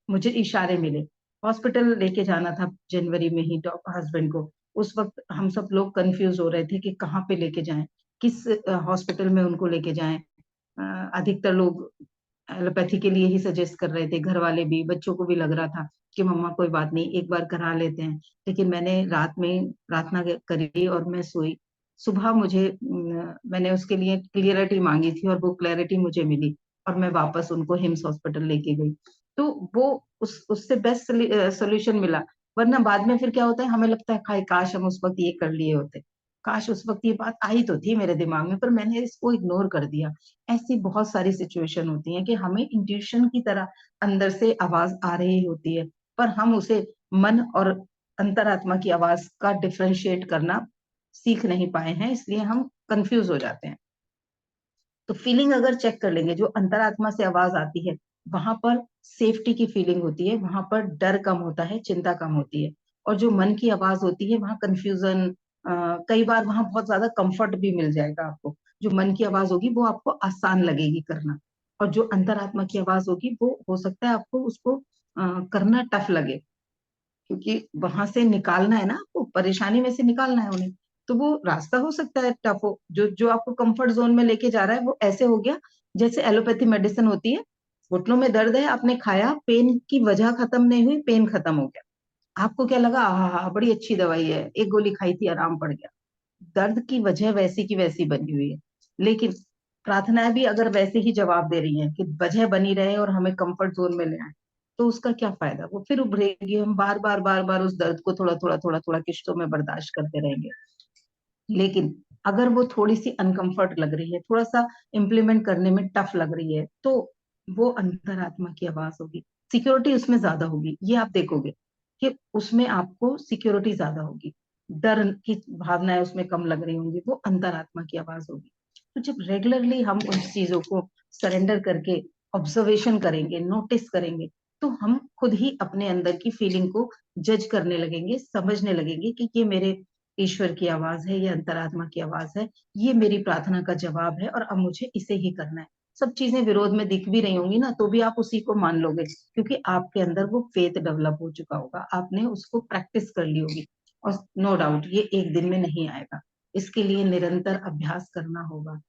मुझे इशारे मिले। हॉस्पिटल लेके जाना था जनवरी में ही हस्बैंड को। उस वक्त हम सब लोग कंफ्यूज हो रहे थे कि कहाँ पे लेके जाएं, किस हॉस्पिटल में उनको लेके जाएं। अधिकतर लोग एलोपैथी के लिए ही सजेस्ट कर रहे थे, घर वाले भी, बच्चों को भी लग रहा था कि मम्मा कोई बात नहीं, एक बार करा लेते हैं। लेकिन मैंने रात में प्रार्थना करी और मैं सोई। सुबह मुझे मैंने उसके लिए क्लियरिटी मांगी थी, और वो क्लैरिटी मुझे मिली, और मैं वापस उनको हिम्स हॉस्पिटल लेके गई। तो वो उससे बेस्ट सोल्यूशन मिला। वरना बाद में फिर क्या होता है, हमें लगता है हाय काश हम उस वक्त ये कर लिए होते, काश उस वक्त ये बात आई तो थी मेरे दिमाग में, पर मैंने इसको इग्नोर कर दिया। ऐसी बहुत सारी सिचुएशन होती हैं कि हमें इंट्यूशन की तरह अंदर से आवाज आ रही होती है, पर हम उसे मन और अंतरात्मा की आवाज का डिफरेंशिएट करना सीख नहीं पाए हैं, इसलिए हम कंफ्यूज हो जाते हैं। तो फीलिंग अगर चेक कर लेंगे, जो अंतरात्मा से आवाज आती है, वहां पर सेफ्टी की फीलिंग होती है, वहां पर डर कम होता है, चिंता कम होती है। और जो मन की आवाज होती है, वहां कंफ्यूजन, कई बार वहां बहुत ज्यादा कंफर्ट भी मिल जाएगा आपको। जो मन की आवाज होगी वो आपको आसान लगेगी करना, और जो अंतरात्मा की आवाज होगी वो हो सकता है आपको उसको करना टफ लगे, क्योंकि वहां से निकालना है ना, आपको परेशानी में से निकालना है उन्हें। तो वो रास्ता हो सकता है टफ हो, जो जो आपको कंफर्ट जोन में लेके जा रहा है, वो ऐसे हो गया जैसे एलोपैथी मेडिसिन होती है। घुटनों में दर्द है, आपने खाया, पेन की वजह खत्म नहीं हुई, पेन खत्म हो गया। आपको क्या लगा, हाँ बड़ी अच्छी दवाई है, एक गोली खाई थी आराम पड़ गया। दर्द की वजह वैसी की वैसी बनी हुई है। लेकिन प्रार्थनाएं भी अगर वैसे ही जवाब दे रही हैं कि वजह बनी रहे और हमें कंफर्ट जोन में ले आए, तो उसका क्या फायदा, वो फिर उभरेगी, हम बार बार उस दर्द को थोड़ा थोड़ा किश्तों में बर्दाश्त करते रहेंगे। लेकिन अगर वो थोड़ी सी अनकंफर्ट लग रही है, थोड़ा सा इम्प्लीमेंट करने में टफ लग रही है, तो वो अंतरात्मा की आवाज होगी। सिक्योरिटी उसमें ज्यादा होगी, ये आप देखोगे कि उसमें आपको सिक्योरिटी ज्यादा होगी। डर की भावनाएं उसमें कम लग रही होंगी, वो अंतरात्मा की आवाज होगी। तो जब रेगुलरली हम उन चीजों को सरेंडर करके ऑब्जर्वेशन करेंगे, नोटिस करेंगे, तो हम खुद ही अपने अंदर की फीलिंग को जज करने लगेंगे, समझने लगेंगे कि ये मेरे ईश्वर की आवाज है, ये अंतरात्मा की आवाज है, ये मेरी प्रार्थना का जवाब है, और अब मुझे इसे ही करना है। सब चीजें विरोध में दिख भी रही होंगी ना, तो भी आप उसी को मान लोगे, क्योंकि आपके अंदर वो फेथ डेवलप हो चुका होगा, आपने उसको प्रैक्टिस कर ली होगी। और नो डाउट ये एक दिन में नहीं आएगा, इसके लिए निरंतर अभ्यास करना होगा,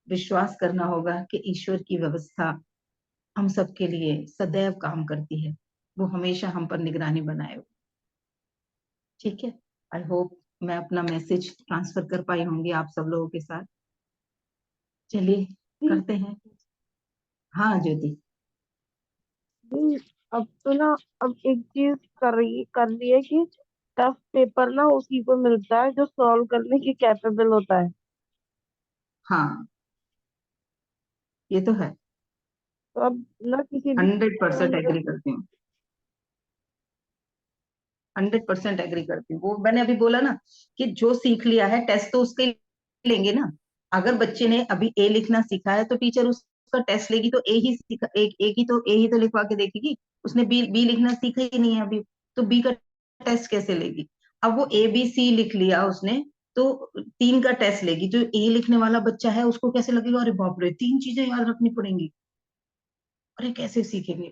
विश्वास करना होगा कि ईश्वर की व्यवस्था हम सबके लिए सदैव काम करती है, वो हमेशा हम पर निगरानी बनाए हुए। ठीक है, आई होप मैं अपना मैसेज ट्रांसफर कर पाई होंगी आप सब लोगों के साथ। चलिए करते हैं। हाँ ज्योति। नहीं, अब तो ना, अब एक चीज कर रही है कि टफ पेपर ना उसी को मिलता है जो सॉल्व करने की कैपेबल होता है। हाँ ये तो है। तो अब ना किसी भी 100% मतलब, एग्री करती हूँ। 100% एग्री करती हूँ। वो मैंने अभी बोला ना कि जो सीख लिया है टेस्ट तो उसके लेंगे ना। अगर बच्चे ने अभी ए लिखना सीखा है तो टीचर उसका टेस्ट लेगी तो ए ही सीखा, ए ही तो लिखवा के देखेगी। उसने बी बी लिखना सीखा ही नहीं है अभी, तो बी का टेस्ट कैसे लेगी? अब वो ए बी सी लिख लिया उसने, तो 3 का टेस्ट लेगी। जो ए लिखने वाला बच्चा है उसको कैसे लगेगा, अरे बाप रे 3 चीजें याद रखनी पड़ेंगी, अरे कैसे सीखेंगे,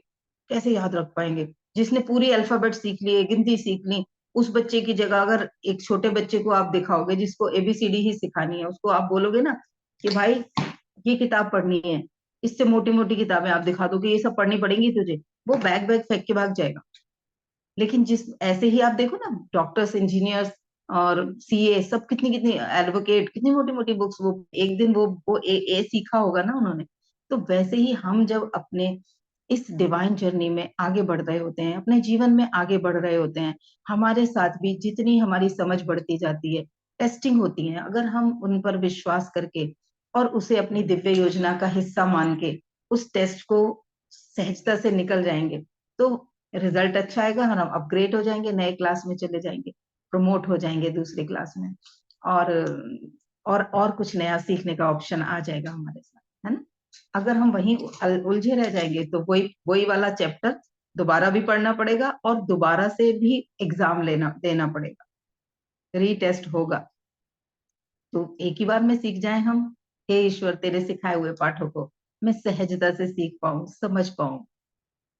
कैसे याद रख पाएंगे? जिसने पूरी अल्फाबेट सीख ली है, गिनती सीख ली, उस बच्चे की जगह अगर एक छोटे बच्चे को आप दिखाओगे जिसको एबीसीडी ही सिखानी है, उसको आप बोलोगे ना कि भाई ये किताब पढ़नी है, इससे मोटी मोटी किताबें आप दिखा दोगे, ये सब पढ़नी पड़ेंगी तुझे, वो बैग बैग फेंक के भाग जाएगा। लेकिन जिस ऐसे ही आप देखो ना, डॉक्टर्स, इंजीनियर्स और सीए सब कितनी कितनी, एडवोकेट, कितनी मोटी मोटी बुक्स, वो एक दिन वो ए सीखा होगा ना उन्होंने। तो वैसे ही हम जब अपने इस डिवाइन जर्नी में आगे बढ़ रहे होते हैं, अपने जीवन में आगे बढ़ रहे होते हैं, हमारे साथ भी जितनी हमारी समझ बढ़ती जाती है, टेस्टिंग होती है, अगर हम उन पर विश्वास करके और उसे अपनी दिव्य योजना का हिस्सा मान के उस टेस्ट को सहजता से निकल जाएंगे, तो रिजल्ट अच्छा आएगा और हम अपग्रेड हो जाएंगे, नए क्लास में चले जाएंगे, प्रमोट हो जाएंगे दूसरी क्लास में, और और कुछ नया सीखने का ऑप्शन आ जाएगा हमारे साथ, है ना? अगर हम वहीं उलझे रह जाएंगे तो वही वही वाला चैप्टर दोबारा भी पढ़ना पड़ेगा और दोबारा से भी एग्जाम लेना देना पड़ेगा, रीटेस्ट होगा। तो एक ही बार में सीख जाए हम, हे ईश्वर तेरे सिखाए हुए पाठों को मैं सहजता से सीख पाऊं, समझ पाऊं,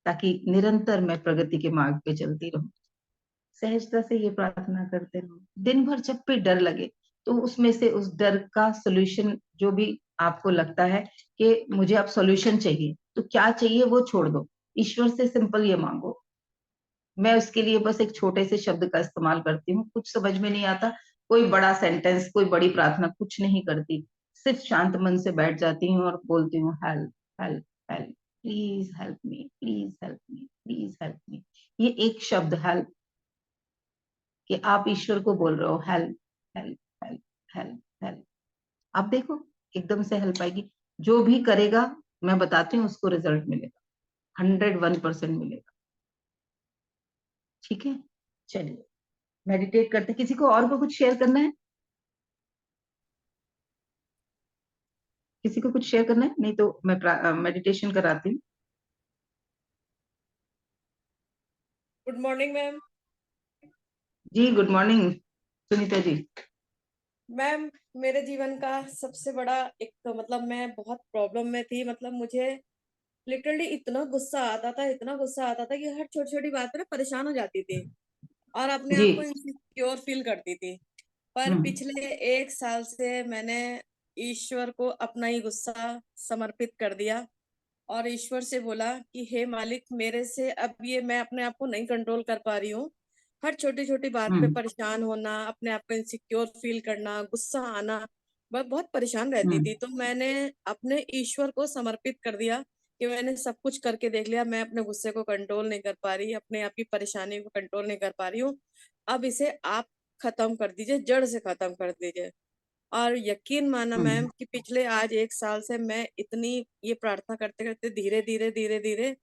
ताकि निरंतर मैं प्रगति के मार्ग पे चलती रहूं। सहजता से ये प्रार्थना करते रहो। दिन भर जब भी डर लगे तो उसमें से उस डर का सोल्यूशन, जो भी आपको लगता है कि मुझे अब सोल्यूशन चाहिए, तो क्या चाहिए वो छोड़ दो, ईश्वर से सिंपल ये मांगो। मैं उसके लिए बस एक छोटे से शब्द का इस्तेमाल करती हूँ, कुछ समझ में नहीं आता, कोई बड़ा सेंटेंस, कोई बड़ी प्रार्थना कुछ नहीं करती, सिर्फ शांत मन से बैठ जाती हूँ और बोलती हूँ help, help, help, please help me, please help me, please help me. ये एक शब्द हेल्प, कि आप ईश्वर को बोल रहे हो help, help, help, help, help, आप देखो एकदम से हेल्प आएगी। जो भी करेगा मैं बताती हूँ उसको रिजल्ट मिलेगा, 101% मिलेगा। ठीक है, चलिए मेडिटेट करते, किसी को और को कुछ शेयर करना है? किसी को कुछ शेयर करना है? नहीं तो मैं मेडिटेशन कराती हूँ। Good morning ma'am. जी good morning Sunita ji. Ma'am, मेरे जीवन का सबसे बड़ा एक तो मतलब मैं बहुत प्रॉब्लम में थी, मतलब मुझे लिटरली इतना गुस्सा आता था, इतना गुस्सा आता था कि हर छोटी छोटी बात पे ना परेशान हो जाती थी और अपने जी। आप को इनसिक्योर फील करती थी। पर हम्म। पिछले 1 साल से मैंने ईश्वर को अपना ही गुस्सा समर्पित कर दिया और ईश्वर से बोला कि हे मालिक, मेरे से अब ये मैं अपने आप को नहीं कंट्रोल कर पा रही हूँ। हर छोटी छोटी बात पे हम्म। परेशान होना, अपने आप को इनसिक्योर फील करना, गुस्सा आना, मैं बहुत परेशान रहती हम्म। थी। तो मैंने अपने ईश्वर को समर्पित कर दिया कि मैंने सब कुछ करके देख लिया, मैं अपने गुस्से को कंट्रोल नहीं कर पा रही, अपने आप की परेशानी को कंट्रोल नहीं कर पा रही हूँ। अब इसे आप खत्म कर दीजिए, जड़ से खत्म कर दीजिए। और यकीन माना हम्म। मैम कि पिछले आज 1 साल से मैं इतनी ये प्रार्थना करते करते धीरे धीरे धीरे धीरे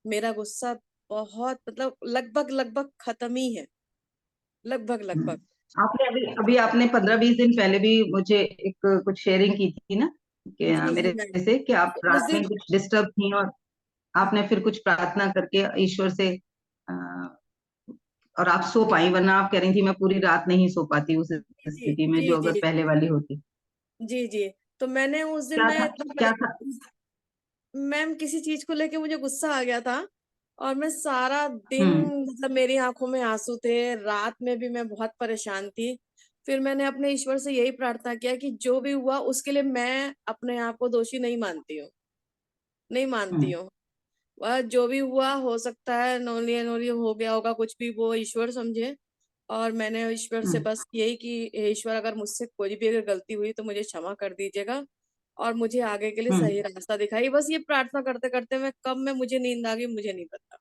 मेरा गुस्सा बहुत मतलब लगभग लगभग खत्म ही है, लगभग लगभग। आपने अभी अभी आपने 15-20 दिन पहले भी मुझे एक कुछ शेयरिंग की थी ना, कि जी जी मेरे मैम। से कि आप उस रात में दिन कुछ डिस्टर्ब थी और आपने फिर कुछ प्रार्थना करके ईश्वर से, अ, और आप सो पाई, वरना आप कह रही थी मैं पूरी रात नहीं सो पाती उस जी स्थिति में, जी जो अगर जी पहले वाली होती। जी जी। तो मैंने उस दिन क्या मैं था? इतना क्या था? मैम किसी चीज को लेके मुझे गुस्सा आ गया था और मैं सारा दिन हम्म। मतलब मेरी आंखों में आंसू थे, रात में भी मैं बहुत परेशान थी। फिर मैंने अपने ईश्वर से यही प्रार्थना किया कि जो भी हुआ उसके लिए मैं अपने आप को दोषी नहीं मानती हूँ, नहीं मानती हम्म। हूँ। वह जो भी हुआ हो सकता है नोलिए नोलिए हो गया होगा, कुछ भी वो ईश्वर समझे। और मैंने ईश्वर से हम्म। बस यही कि हे ईश्वर, अगर मुझसे कोई भी अगर गलती हुई तो मुझे क्षमा कर दीजिएगा। और मुझे आगे के लिए सही रास्ता दिखाई। बस ये प्रार्थना करते करते मैं कब में मुझे नींद आ गई मुझे नहीं पता।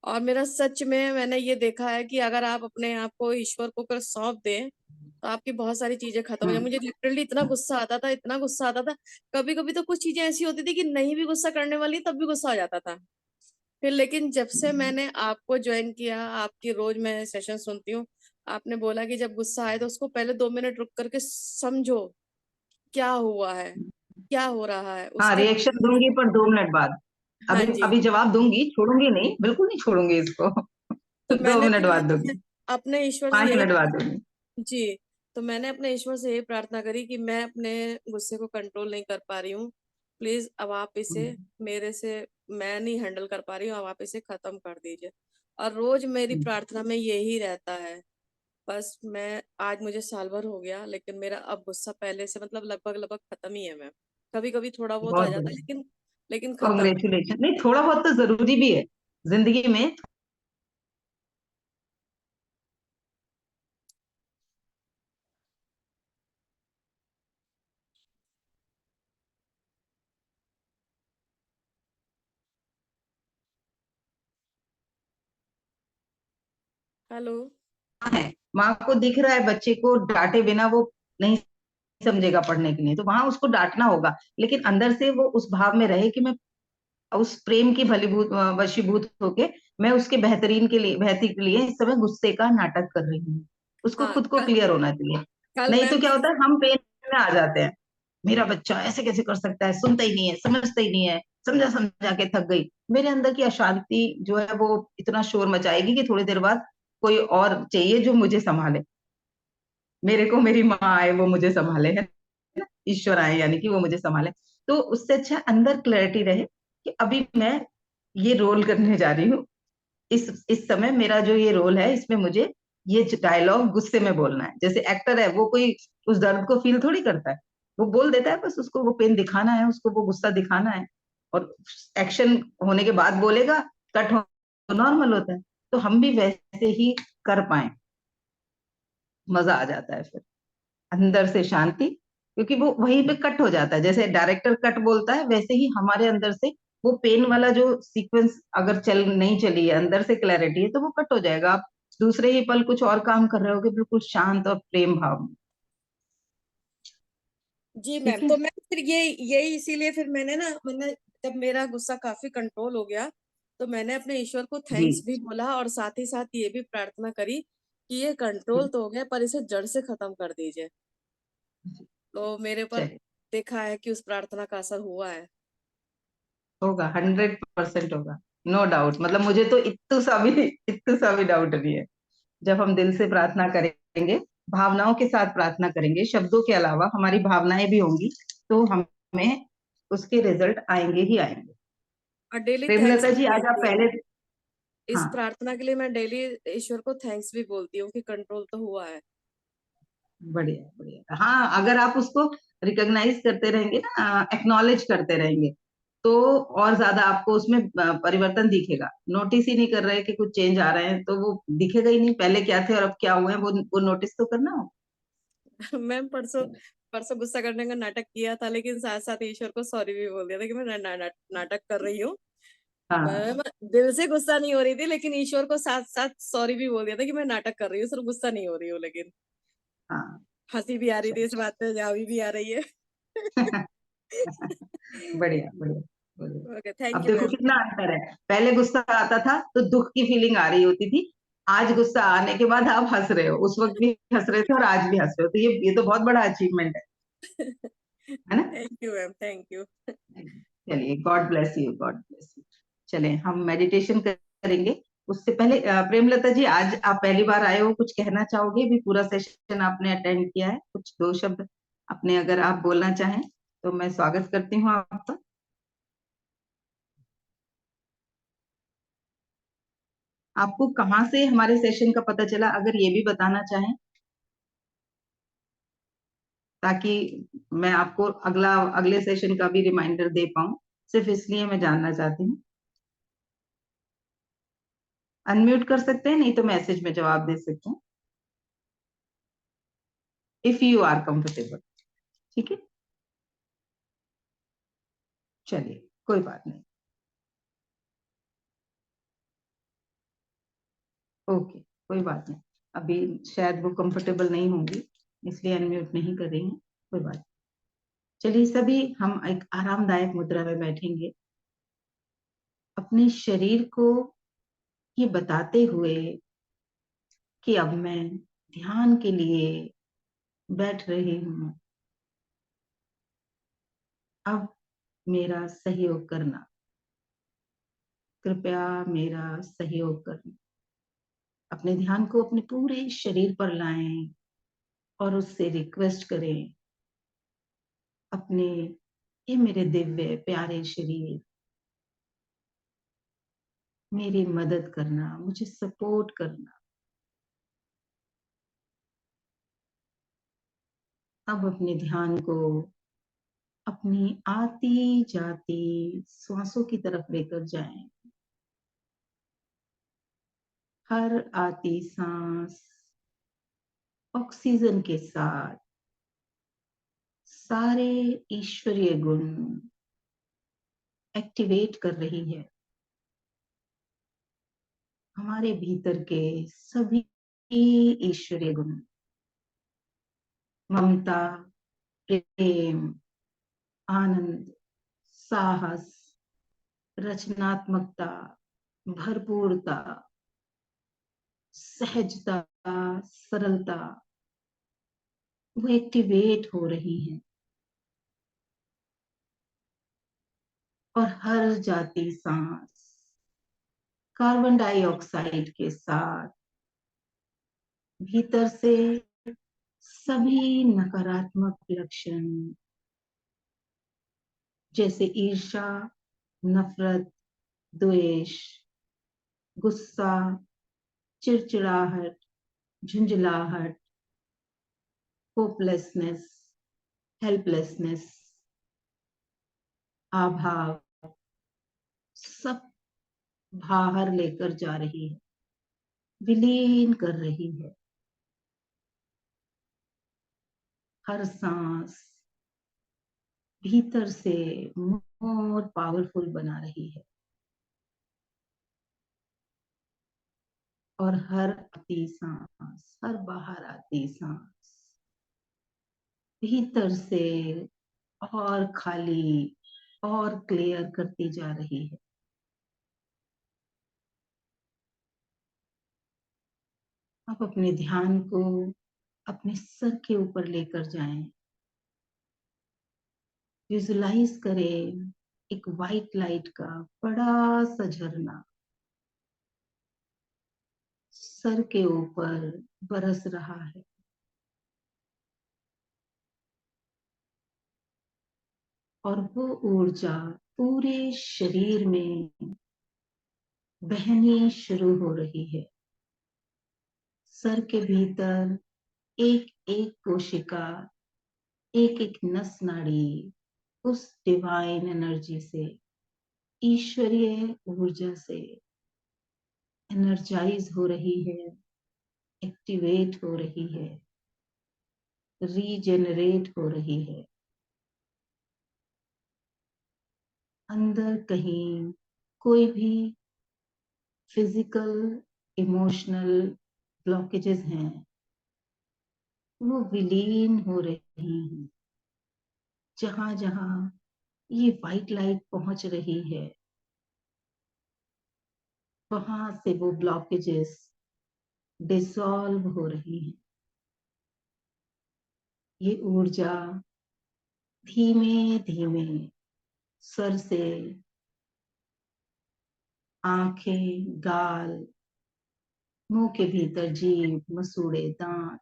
और मेरा सच में मैंने ये देखा है कि अगर आप अपने आप को ईश्वर को कर सौंप दें तो आपकी बहुत सारी चीजें खत्म हो जाए। मुझे लिटरली इतना गुस्सा आता था, इतना गुस्सा आता था। कभी कभी तो कुछ चीजें ऐसी होती थी कि नहीं भी गुस्सा करने वाली तब भी गुस्सा आ जाता था। फिर लेकिन जब से मैंने आपको ज्वाइन किया, आपकी रोज मैं सेशन सुनती हूँ, आपने बोला कि जब गुस्सा आए तो उसको पहले 2 मिनट रुक करके समझो क्या हुआ है, क्या हो रहा है, हाँ, उसके रिएक्शन बाद। दूंगी पर 2 मिनट बाद। हाँ अभी जी। अभी जवाब दूंगी, छोड़ूंगी नहीं, बिल्कुल नहीं छोड़ूंगी इसको। तो 2 मिनट बाद दूंगी, अपने ईश्वर से 5 मिनट यही, बाद दूंगी। जी, तो मैंने अपने ईश्वर से यही प्रार्थना करी कि मैं अपने गुस्से को कंट्रोल नहीं कर पा रही हूँ। प्लीज अब आप इसे मेरे से, मैं नहीं हैंडल कर पा रही हूँ, अब आप इसे खत्म कर दीजिए। और रोज मेरी प्रार्थना में यही रहता है। बस मैं आज मुझे साल भर हो गया लेकिन मेरा अब गुस्सा पहले से मतलब लगभग लगभग खत्म ही है। मैम कभी कभी थोड़ा बहुत आ बहुत जाता है बढ़िया, लेकिन खत्म है। कॉन्ग्रेचुलेशन। नहीं, थोड़ा बहुत तो जरूरी भी है जिंदगी में। हेलो। है, माँ को दिख रहा है बच्चे को डांटे बिना वो नहीं समझेगा पढ़ने के लिए, तो वहां उसको डांटना होगा, लेकिन अंदर से वो उस भाव में रहे कि मैं उस प्रेम की भलीभूत वशीभूत होके मैं उसके बेहतरीन के लिए, बेहतरी के लिए इस समय गुस्से का नाटक कर रही हूँ। उसको हाँ खुद को क्लियर होना चाहिए। कल नहीं तो मैम क्या की, होता है, हम पेन में आ जाते हैं। मेरा बच्चा ऐसे कैसे कर सकता है, सुनता ही नहीं है, समझता ही नहीं है, समझा समझा के थक गई। मेरे अंदर की अशांति जो है वो इतना शोर मचाएगी कि थोड़ी देर बाद कोई और चाहिए जो मुझे संभाले। मेरे को मेरी माँ आए वो मुझे संभाले, है ना, ईश्वर आए यानी कि वो मुझे संभाले। तो उससे अच्छा अंदर क्लैरिटी रहे कि अभी मैं ये रोल करने जा रही हूँ। इस समय मेरा जो ये रोल है इसमें मुझे ये डायलॉग गुस्से में बोलना है। जैसे एक्टर है वो कोई उस दर्द को फील थोड़ी करता है, वो बोल देता है, बस उसको वो पेन दिखाना है, उसको वो गुस्सा दिखाना है, और एक्शन होने के बाद बोलेगा, कट हो तो नॉर्मल होता है। तो हम भी वैसे ही कर पाए, मजा आ जाता है फिर अंदर से शांति, क्योंकि वो वहीं पे कट हो जाता है। जैसे डायरेक्टर कट बोलता है वैसे ही हमारे अंदर से वो पेन वाला जो सीक्वेंस अगर चल नहीं चली है, अंदर से क्लैरिटी है, तो वो कट हो जाएगा। आप दूसरे ही पल कुछ और काम कर रहे होगे, बिल्कुल शांत और प्रेम भाव में। जी मैम। ठीक है तो मैं फिर ये इसीलिए फिर मैंने जब मेरा गुस्सा काफी कंट्रोल हो गया तो मैंने अपने ईश्वर को जी। थैंक्स भी बोला और साथ ही साथ ये भी प्रार्थना करी कि ये कंट्रोल तो हो गया पर इसे जड़ से खत्म कर दीजिए। तो मेरे ऊपर चलिए, देखा है कि उस प्रार्थना का असर हुआ है। होगा, 100% होगा, नो डाउट। मतलब मुझे तो इत्तू सा भी डाउट नहीं है। जब हम दिल से प्रार्थना करेंगे, भावनाओं के साथ प्रार्थना करेंगे, शब्दों के अलावा हमारी भावनाएं भी होंगी, तो हमें उसके रिजल्ट आएंगे ही आएंगे। और डेली थैंक्स प्रेमलता भी जी, आज आप बोलती हूँ। पहले। इस हाँ, प्रार्थना के लिए मैं डेली ईश्वर को थैंक्स भी बोलती हूँ कि कंट्रोल तो हुआ है। बढ़िया बढ़िया। हाँ, अगर आप उसको रिकॉग्नाइज करते रहेंगे ना, एक्नॉलेज करते रहेंगे, तो और ज्यादा आपको उसमें परिवर्तन दिखेगा। नोटिस ही नहीं कर रहे कि कुछ चेंज आ रहे हैं, तो वो दिखेगा ही नहीं, पहले क्या थे और अब क्या हुए हैं, वो नोटिस तो करना हो। मैम परसों परसों गुस्सा करने का नाटक किया था लेकिन साथ साथ ईश्वर को सॉरी भी बोल दिया था कि मैं नाटक कर रही हूँ। हाँ मैं दिल से गुस्सा नहीं हो रही थी लेकिन ईश्वर को साथ साथ सॉरी भी बोल दिया था कि मैं नाटक कर रही हूँ, सिर्फ गुस्सा नहीं हो रही हूँ। लेकिन हाँ। हंसी भी आ रही थी चलो। इस बात पे, अभी भी आ रही है। बढ़िया बढ़िया बढ़िया। ओके, थैंक अब यू देखो मैम। कितना अंतर है, पहले गुस्सा आता था तो दुख की फीलिंग आ रही होती थी, आज गुस्सा आने के बाद आप हंस रहे हो, उस वक्त भी हंस रहे थे और आज भी हंस रहे हो, तो ये तो बहुत बड़ा अचीवमेंट है ना। Thank you ma'am, thank you. चलिए, God bless you, God bless you. चले हम मेडिटेशन करेंगे। उससे पहले प्रेमलता जी, आज आप पहली बार आए हो, कुछ कहना चाहोगे? अभी पूरा सेशन आपने अटेंड किया है, कुछ दो शब्द अपने अगर आप बोलना चाहें तो मैं स्वागत करती हूँ आपका। आपको कहाँ से हमारे सेशन का पता चला, अगर ये भी बताना चाहें, ताकि मैं आपको अगले सेशन का भी रिमाइंडर दे पाऊं, सिर्फ इसलिए मैं जानना चाहती हूँ। अनम्यूट कर सकते हैं, नहीं तो मैसेज में जवाब दे सकते हैं, इफ यू आर कंफर्टेबल। ठीक है। चलिए, कोई बात नहीं। ओके, कोई बात नहीं। अभी शायद वो कंफर्टेबल नहीं होंगी, इसलिए अनम्यूट नहीं कर रही हैं। कोई बात नहीं। चलिए, सभी हम एक आरामदायक मुद्रा में बैठेंगे, अपने शरीर को ये बताते हुए कि अब मैं ध्यान के लिए बैठ रही हूँ। अब मेरा सहयोग करना, कृपया मेरा सहयोग करना। अपने ध्यान को अपने पूरे शरीर पर लाएं और उससे रिक्वेस्ट करें, अपने ये मेरे दिव्य प्यारे शरीर, मेरी मदद करना, मुझे सपोर्ट करना। अब अपने ध्यान को अपनी आती जाती श्वासों की तरफ लेकर जाएं। हर आती सांस ऑक्सीजन के साथ सारे ईश्वरीय गुण एक्टिवेट कर रही है। हमारे भीतर के सभी ईश्वरीय गुण, ममता, प्रेम, आनंद, साहस, रचनात्मकता, भरपूरता, सहजता, सरलता, वो एक्टिवेट हो रही हैं। और हर जाती सांस कार्बन डाइऑक्साइड के साथ भीतर से सभी नकारात्मक लक्षण जैसे ईर्ष्या, नफरत, द्वेष, गुस्सा, चिड़चिड़ाहट, झुंझलाहट, होपलेसनेस, हेल्पलेसनेस, अभाव, सब बाहर लेकर जा रही है, विलीन कर रही है। हर सांस भीतर से मोर पावरफुल बना रही है। और हर आती सांस, हर बाहर आती सांस भीतर से और खाली और क्लियर करती जा रही है। आप अपने ध्यान को अपने सर के ऊपर लेकर जाएं। विजुलाइज करें एक वाइट लाइट का बड़ा सा झरना सर के ऊपर बरस रहा है। और वो ऊर्जा पूरे शरीर में बहनी शुरू हो रही है। सर के भीतर एक एक कोशिका, एक एक नस नाड़ी उस डिवाइन एनर्जी से, ईश्वरीय ऊर्जा से एनर्जाइज हो रही है, एक्टिवेट हो रही है, रीजेनरेट हो रही है। अंदर कहीं कोई भी फिजिकल, इमोशनल ब्लॉकेजेस हैं, वो विलीन हो रही हैं। जहां जहां ये वाइट लाइट पहुंच रही है, वहां से वो ब्लॉकेजेस डिसॉल्व हो रही हैं। ये ऊर्जा धीमे धीमे सर से आंखें, गाल, मुंह के भीतर जीभ, मसूड़े, दांत,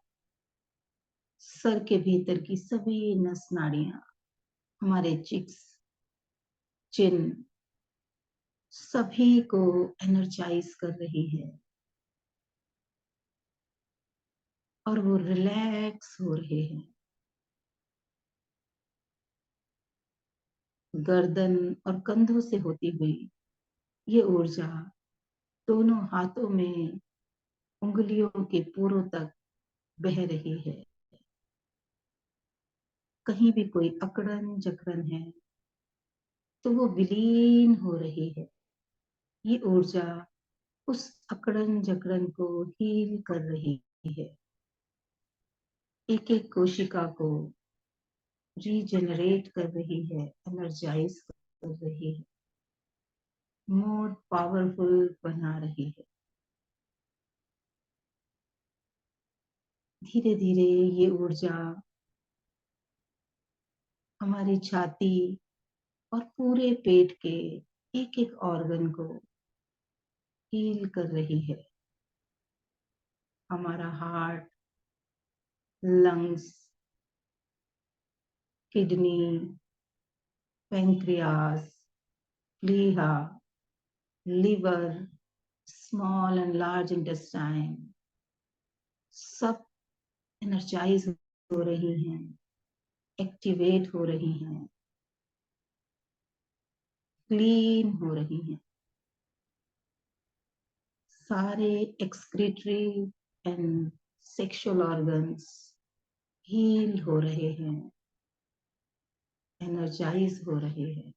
सर के भीतर की सभी नस नाड़ियां, हमारे चिक्स, चिन, सभी को एनर्जाइज कर रही है। और वो रिलैक्स हो रहे हैं। गर्दन और कंधों से होती हुई ये ऊर्जा दोनों हाथों में उंगलियों के पोरों तक बह रही है। कहीं भी कोई अकड़न जकड़न है तो वो विलीन हो रही है। ये ऊर्जा उस अकड़न जकड़न को हील कर रही है, एक एक कोशिका को रीजनरेट कर रही है, एनर्जाइज कर रही है, मोर पावरफुल बना रही है। धीरे धीरे ये ऊर्जा हमारी छाती और पूरे पेट के एक एक ऑर्गन को हील कर रही है। हमारा हार्ट, लंग्स, किडनी, पैंक्रियास, प्लीहा, liver, small and large intestine सब एनर्जाइज हो रही हैं, एक्टिवेट हो रही हैं, क्लीन हो रही हैं। सारे excretory and sexual organs heal हो रहे हैं, एनर्जाइज हो रहे हैं।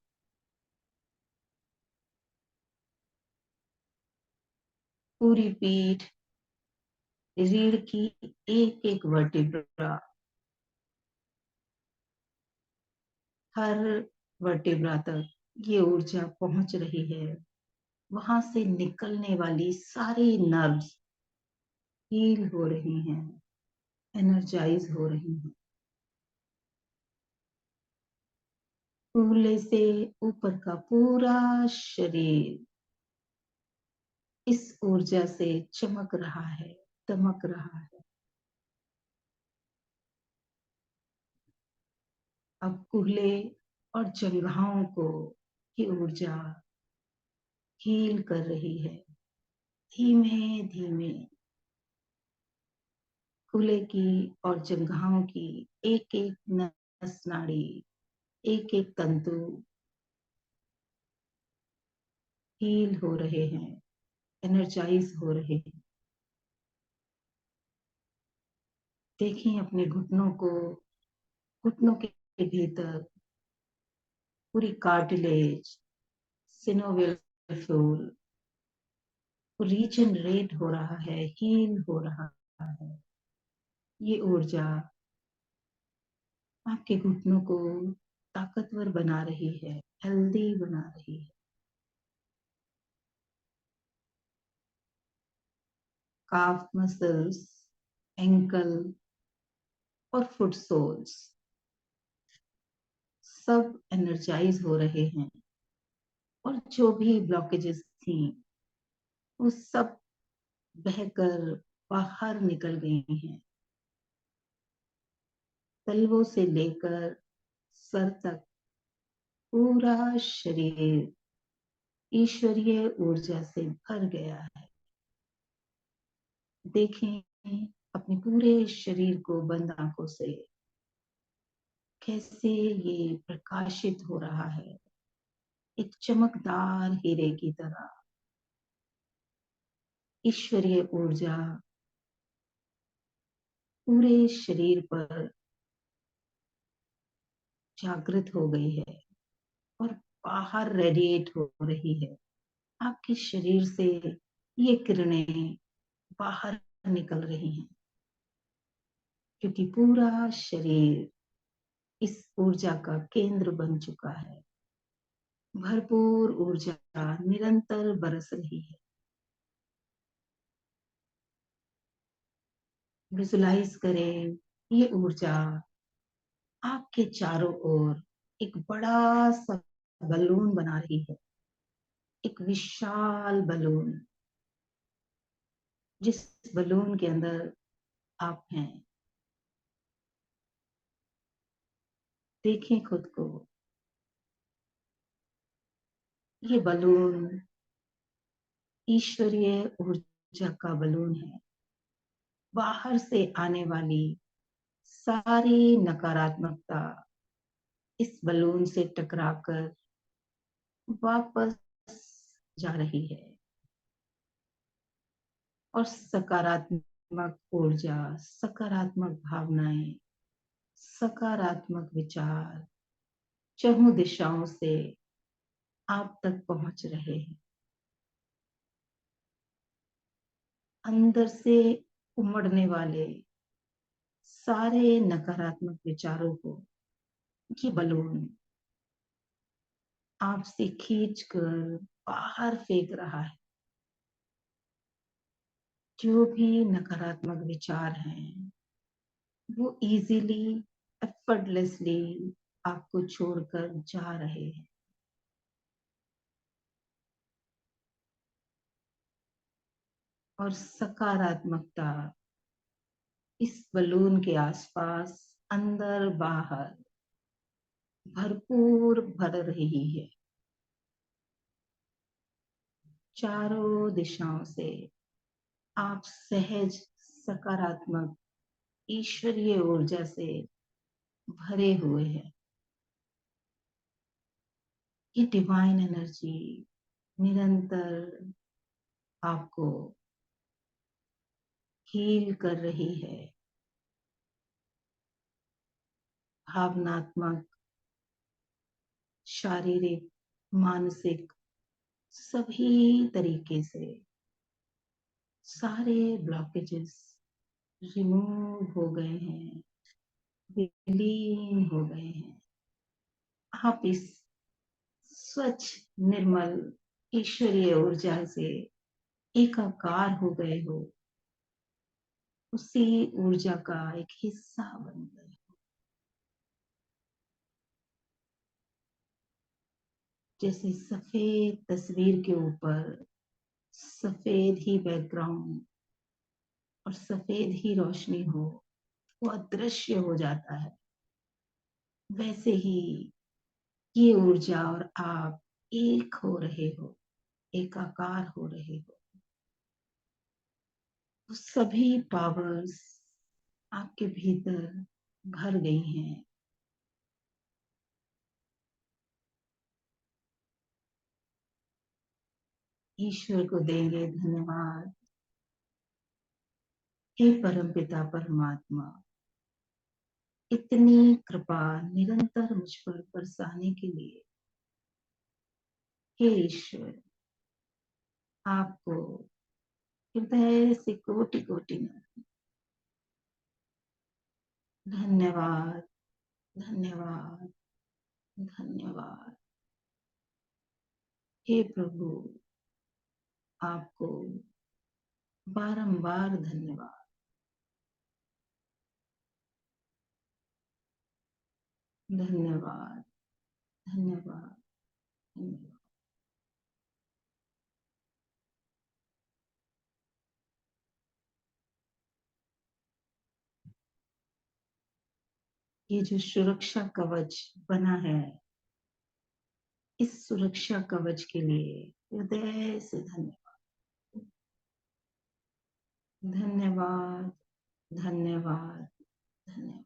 पूरी पीठ, रीढ़ की एक एक वर्टिब्रा, हर वर्टिब्रा तक ये ऊर्जा पहुंच रही है। वहां से निकलने वाली सारी नर्व्स हील हो रही हैं, एनर्जाइज हो रही हैं। कूल्हे से ऊपर का पूरा शरीर इस ऊर्जा से चमक रहा है, दमक रहा है। अब कूल्हे और जंघाओं को ये ऊर्जा हील कर रही है। धीमे धीमे कूल्हे की और जंघाओं की एक एक नस नाड़ी, एक एक तंतु हील हो रहे हैं, एनर्जाइज हो रहे हैं। देखिए अपने घुटनों को, घुटनों के भीतर पूरी कार्टिलेज, सिनोवियल फ्लूइड रीजनरेट हो रहा है, हील हो रहा है। ये ऊर्जा आपके घुटनों को ताकतवर बना रही है, हेल्दी बना रही है। काफ मसल्स, एंकल और फुट सोल्स सब एनर्जाइज हो रहे हैं, और जो भी ब्लॉकेजेस थी वो सब बहकर बाहर निकल गई हैं। तलवों से लेकर सर तक पूरा शरीर ईश्वरीय ऊर्जा से भर गया है। देखें अपने पूरे शरीर को बंद आंखों से कैसे ये प्रकाशित हो रहा है, एक चमकदार हीरे की तरह। ईश्वरीय ऊर्जा पूरे शरीर पर जागृत हो गई है और बाहर रेडिएट हो रही है। आपके शरीर से ये किरणें बाहर निकल रही हैं, क्योंकि पूरा शरीर इस ऊर्जा का केंद्र बन चुका है। भरपूर ऊर्जा निरंतर बरस रही है। विजुलाइज करें ये ऊर्जा आपके चारों ओर एक बड़ा सा बलून बना रही है, एक विशाल बलून, जिस बलून के अंदर आप हैं। देखें खुद को, ये बलून ईश्वरीय ऊर्जा का बलून है। बाहर से आने वाली सारी नकारात्मकता इस बलून से टकराकर वापस जा रही है, और सकारात्मक ऊर्जा, सकारात्मक भावनाएं, सकारात्मक विचार चारों दिशाओं से आप तक पहुंच रहे हैं। अंदर से उमड़ने वाले सारे नकारात्मक विचारों को ये बलून आपसे खींचकर बाहर फेंक रहा है। जो भी नकारात्मक विचार हैं वो इजीली, एफर्टलेसली आपको छोड़कर जा रहे हैं। और सकारात्मकता इस बलून के आसपास, अंदर बाहर भरपूर भर रही है। चारों दिशाओं से आप सहज, सकारात्मक, ईश्वरीय ऊर्जा से भरे हुए हैं। ये डिवाइन एनर्जी निरंतर आपको हील कर रही है। भावनात्मक, शारीरिक, मानसिक, सभी तरीके से सारे ब्लॉकेजेस रिमूव हो गए हैं, विलीन हो गए हैं। आप इस स्वच्छ, निर्मल, ईश्वरीय ऊर्जा से एकाकार हो गए हो। उसी ऊर्जा का एक हिस्सा बन गए। जैसे सफेद तस्वीर के ऊपर सफेद ही बैकग्राउंड और सफेद ही रोशनी हो, वो अदृश्य हो जाता है। वैसे ही ये ऊर्जा और आप एक हो रहे हो, एकाकार हो रहे हो। वो सभी पावर्स आपके भीतर भर गई हैं। ईश्वर को देंगे धन्यवाद। हे परमपिता परमात्मा, इतनी कृपा निरंतर मुझ पर बरसाने के लिए हे ईश्वर, आपको हृदय से कोटि कोटि धन्यवाद, धन्यवाद, धन्यवाद। हे प्रभु, आपको बारंबार धन्यवाद। धन्यवाद, धन्यवाद, धन्यवाद। ये जो सुरक्षा कवच बना है, इस सुरक्षा कवच के लिए हृदय से धन्यवाद, धन्यवाद, धन्यवाद, धन्यवाद।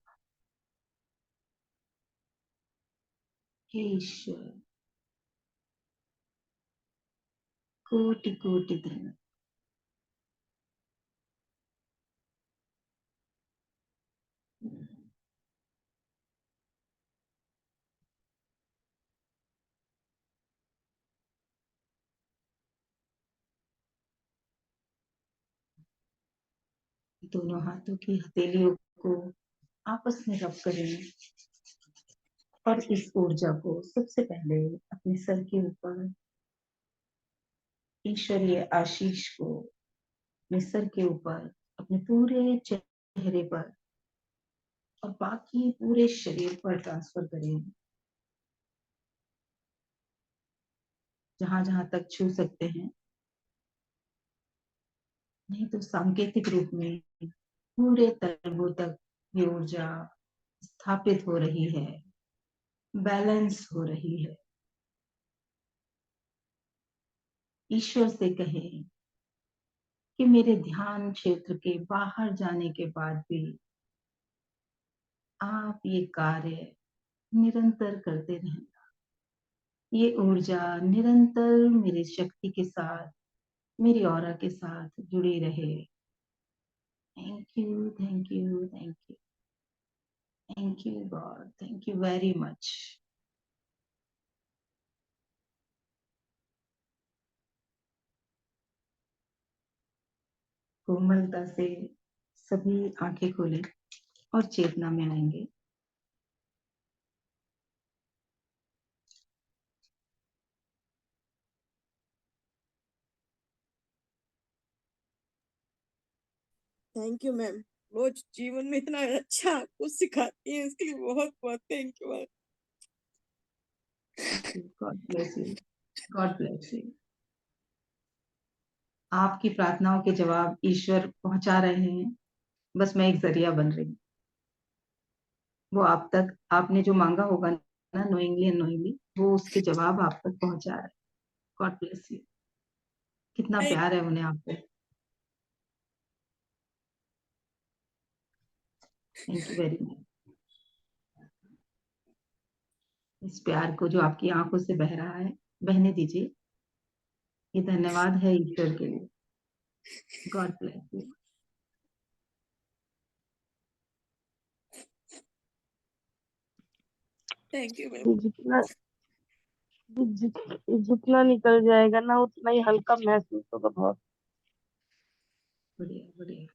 हे ईश्वर, कोटि कोटि धन्यवाद। दोनों हाथों की हथेलियों को आपस में रब करें और इस ऊर्जा को सबसे पहले अपने सर के ऊपर, ईश्वरीय आशीष को अपने सर के ऊपर, अपने पूरे चेहरे पर और बाकी पूरे शरीर पर ट्रांसफर करें। जहां जहां तक छू सकते हैं, नहीं तो सांकेतिक रूप में पूरे तलवों तक ये ऊर्जा स्थापित हो रही है, बैलेंस हो रही है। ईश्वर से कहें कि मेरे ध्यान क्षेत्र के बाहर जाने के बाद भी आप ये कार्य निरंतर करते रहें। ये ऊर्जा निरंतर मेरी शक्ति के साथ, मेरी ऑरा के साथ जुड़ी रहे। Thank you, thank you, thank you, thank you God, thank you very much. कोमलता से सभी आंखें खोलें और चेतना में आएंगे। थैंक यू मैम, रोज जीवन में इतना अच्छा कुछ सिखाती है, इसके लिए बहुत बहुत thank you ma'am. God bless you, God bless you. आपकी प्रार्थनाओं के जवाब ईश्वर पहुंचा रहे हैं, बस मैं एक जरिया बन रही हूँ। वो आप तक, आपने जो मांगा होगा ना, नोइंगली अननोइंगली, वो उसके जवाब आप तक पहुंचा रहे हैं। God bless you. कितना प्यार है उन्हें आप पे। Thank you very much. इस प्यार को जो आपकी आंखों से बह रहा है, बहने दीजिए। ये धन्यवाद है ईश्वर के लिए। God bless you. Thank you ma'am. जितना जितना निकल जाएगा ना उतना ही हल्का महसूस होगा बहुत। बढ़िया बढ़िया।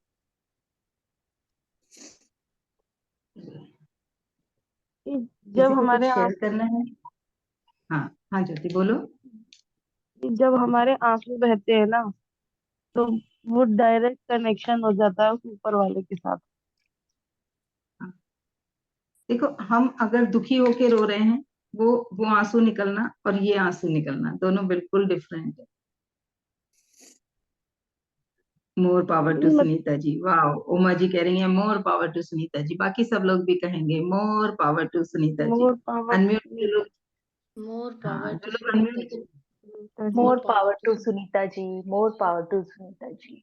जब किसी को कुछ हमारे शेयर आंसू करना है? हाँ हाँ ज्योति बोलो। जब हमारे आंसू बहते हैं ना, तो वो डायरेक्ट कनेक्शन हो जाता है उस ऊपर वाले के साथ। हाँ। देखो, हम अगर दुखी होके रो रहे हैं, वो आंसू निकलना और ये आंसू निकलना दोनों बिल्कुल डिफरेंट है। मोर पावर टू मत- सुनीता जी। वाह, उमा जी कह रही है more power to Sunita ji. बाकी सब लोग भी कहेंगे more power to Sunita ji. More power unmute जो लोग, मोर हाँ पावर जो टू लोग Sunita unmute, ji. Ji. More More power power to to Sunita ji. More power to Sunita ji.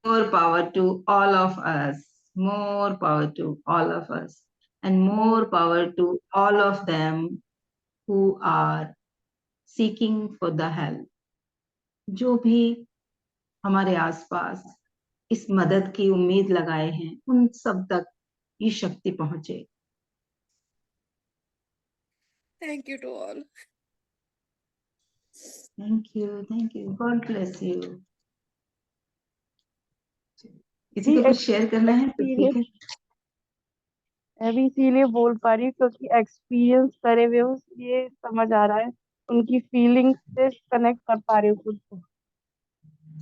more power to all of us, more power to all of us, and more power to all of them who are seeking for the help। जो भी हमारे आसपास इस मदद की उम्मीद लगाए हैं, उन सब तक ये शक्ति पहुंचे। Thank you to all. Thank you, God bless you. किसी जी को कुछ शेयर करना है तो इसीलिए ठीक है। मैं भी इसीलिए बोल पा रही हूँ क्योंकि एक्सपीरियंस करे हुए हूँ, ये समझ आ रहा है। उनकी फीलिंग्स से कनेक्ट कर पा रही हूँ खुद को।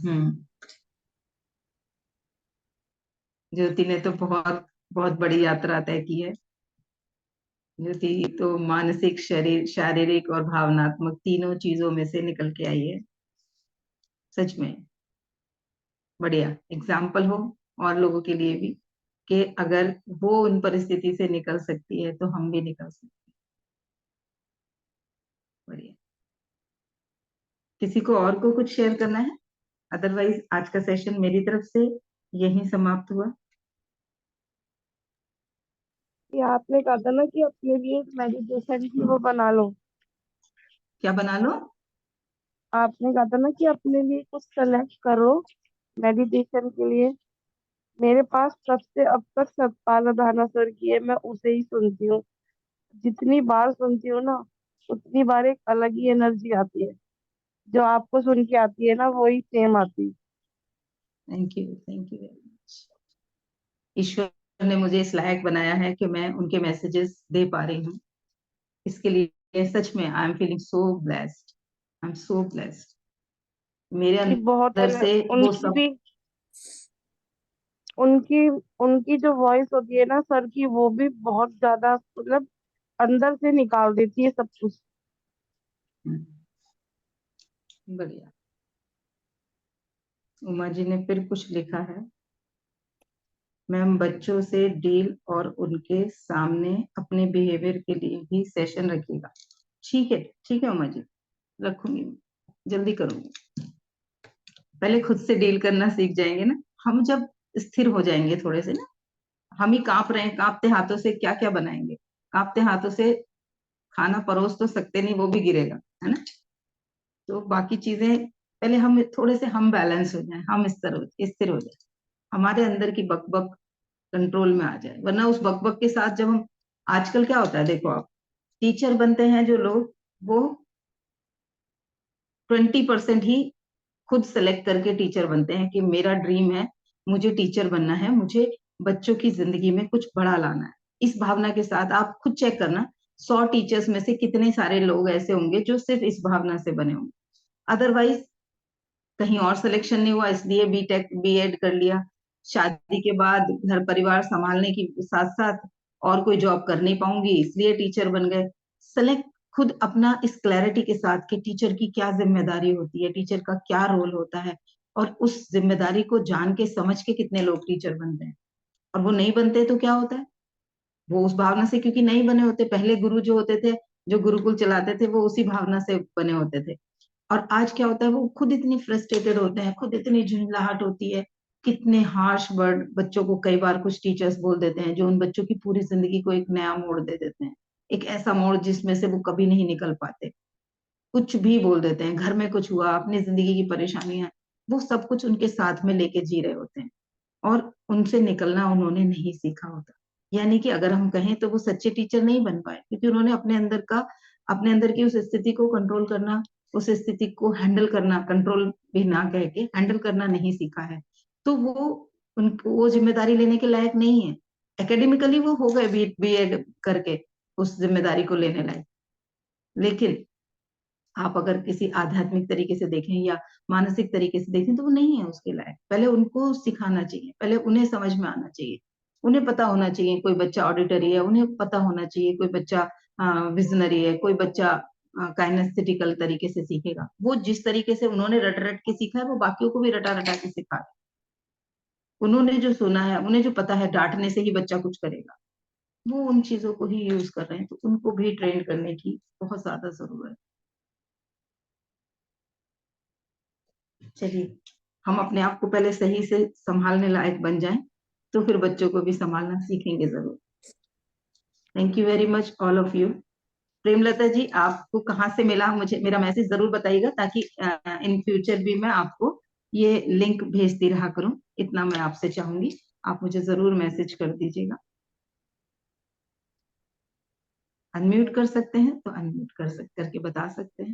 हम्म। ज्योति ने तो बहुत बहुत बड़ी यात्रा तय की है। ज्योति तो मानसिक, शरीर, शारीरिक और भावनात्मक तीनों चीजों में से निकल के आई है। सच में बढ़िया एग्जाम्पल हो और लोगों के लिए भी, कि अगर वो उन परिस्थिति से निकल सकती है तो हम भी निकल सकते हैं। बढ़िया। किसी को और को कुछ शेयर करना है? अदरवाइज आज का सेशन मेरी तरफ से यहीं समाप्त हुआ। ये आपने कहा था ना कि अपने लिए मेडिटेशन की वो बना लो। क्या बना लो? आपने कहा था ना कि अपने लिए कुछ सेलेक्ट करो मेडिटेशन के लिए। मेरे पास सबसे अब तक सतपाल अधाना सर की है, मैं उसे ही सुनती हूँ। जितनी बार सुनती हूँ ना, उतनी बार एक अलग ही एनर्जी आती है। जो आपको सुन के आती है ना, वही सेम आती है। Thank you very much. ईश्वर ने मुझे इस लायक बनाया है कि मैं उनके मैसेजेस दे पा रही हूँ। इसके लिए सच में I am feeling so blessed, I am so blessed. मेरे कि बहुत अंदर से वो उनकी सब। भी उनकी उनकी जो वॉइस होती है ना सर की, वो भी बहुत ज्यादा मतलब अंदर से निकाल देती है सब कुछ। बढ़िया। उमा जी ने फिर कुछ लिखा है, मैम बच्चों से डील और उनके सामने अपने बिहेवियर के लिए भी सेशन रखिएगा। ठीक है उमा जी, रखूंगी, जल्दी करूंगी। पहले खुद से डील करना सीख जाएंगे ना हम, जब स्थिर हो जाएंगे थोड़े से ना। हम ही कांप रहे हैं, कांपते हाथों से क्या क्या बनाएंगे? कांपते हाथों से खाना परोस तो सकते नहीं, वो भी गिरेगा, है ना। तो बाकी चीजें पहले हम थोड़े से हम बैलेंस हो जाए, हम स्थिर हो जाए, हमारे अंदर की बकबक कंट्रोल में आ जाए। वरना उस बकबक के साथ जब हम, आजकल क्या होता है देखो, आप टीचर बनते हैं जो लोग, वो 20% ही खुद सेलेक्ट करके टीचर बनते हैं कि मेरा ड्रीम है, मुझे टीचर बनना है, मुझे बच्चों की जिंदगी में कुछ बड़ा लाना है। इस भावना के साथ आप खुद चेक करना, 100 टीचर्स में से कितने सारे लोग ऐसे होंगे जो सिर्फ इस भावना से बने होंगे। अदरवाइज कहीं और सिलेक्शन नहीं हुआ इसलिए बीटेक बीएड कर लिया, शादी के बाद घर परिवार संभालने की साथ साथ और कोई जॉब कर नहीं पाऊंगी इसलिए टीचर बन गए। सेलेक्ट खुद अपना इस क्लैरिटी के साथ कि टीचर की क्या जिम्मेदारी होती है, टीचर का क्या रोल होता है, और उस जिम्मेदारी को जान के समझ के कितने लोग टीचर बनते हैं। और वो नहीं बनते तो क्या होता है, वो उस भावना से क्योंकि नहीं बने होते, पहले गुरु जो होते थे जो गुरुकुल चलाते थे वो उसी भावना से बने होते थे। और आज क्या होता है, वो खुद इतनी फ्रस्ट्रेटेड होते हैं, खुद इतनी झुंझलाहट होती है, कितने हार्श वर्ड बच्चों को कई बार कुछ टीचर्स बोल देते हैं जो उन बच्चों की पूरी जिंदगी को एक नया मोड़ दे देते हैं, एक ऐसा मोड़ जिसमें से वो कभी नहीं निकल पाते। कुछ भी बोल देते हैं, घर में कुछ हुआ, अपनी जिंदगी की परेशानियां, वो सब कुछ उनके साथ में लेके जी रहे होते हैं और उनसे निकलना उन्होंने नहीं सीखा होता। यानी कि अगर हम कहें तो वो सच्चे टीचर नहीं बन पाए क्योंकि उन्होंने अपने अंदर की उस स्थिति को कंट्रोल करना, उस स्थिति को हैंडल करना, कंट्रोल भी ना कह के हैंडल करना नहीं सीखा है। तो वो उनको वो जिम्मेदारी लेने के लायक नहीं है। एकेडमिकली वो हो गए बीएड करके उस जिम्मेदारी को लेने लायक, लेकिन आप अगर किसी आध्यात्मिक तरीके से देखें या मानसिक तरीके से देखें तो वो नहीं है उसके लायक। पहले उनको सिखाना चाहिए, पहले उन्हें समझ में आना चाहिए, उन्हें पता होना चाहिए कोई बच्चा ऑडिटरी है, उन्हें पता होना चाहिए कोई बच्चा विजनरी है, कोई बच्चा काइनेस्थेटिकल तरीके से सीखेगा। वो जिस तरीके से उन्होंने रट रट के सीखा है वो बाकियों को भी रटा रटा के सिखा है। उन्होंने जो सुना है, उन्हें जो पता है डांटने से ही बच्चा कुछ करेगा, वो उन चीजों को ही यूज कर रहे हैं। तो उनको भी ट्रेन करने की बहुत ज्यादा जरूरत है। चलिए, हम अपने आप को पहले सही से संभालने लायक बन जाएं तो फिर बच्चों को भी संभालना सीखेंगे जरूर। Thank you very much all of you. Premlata ji, आपको कहाँ से मिला, मुझे मेरा मैसेज जरूर बताइएगा ताकि इन फ्यूचर भी मैं आपको ये लिंक भेजती रहा करूं, इतना मैं आपसे चाहूंगी। आप मुझे जरूर मैसेज कर दीजिएगा। अनम्यूट कर सकते हैं तो अनम्यूट करके बता सकते हैं।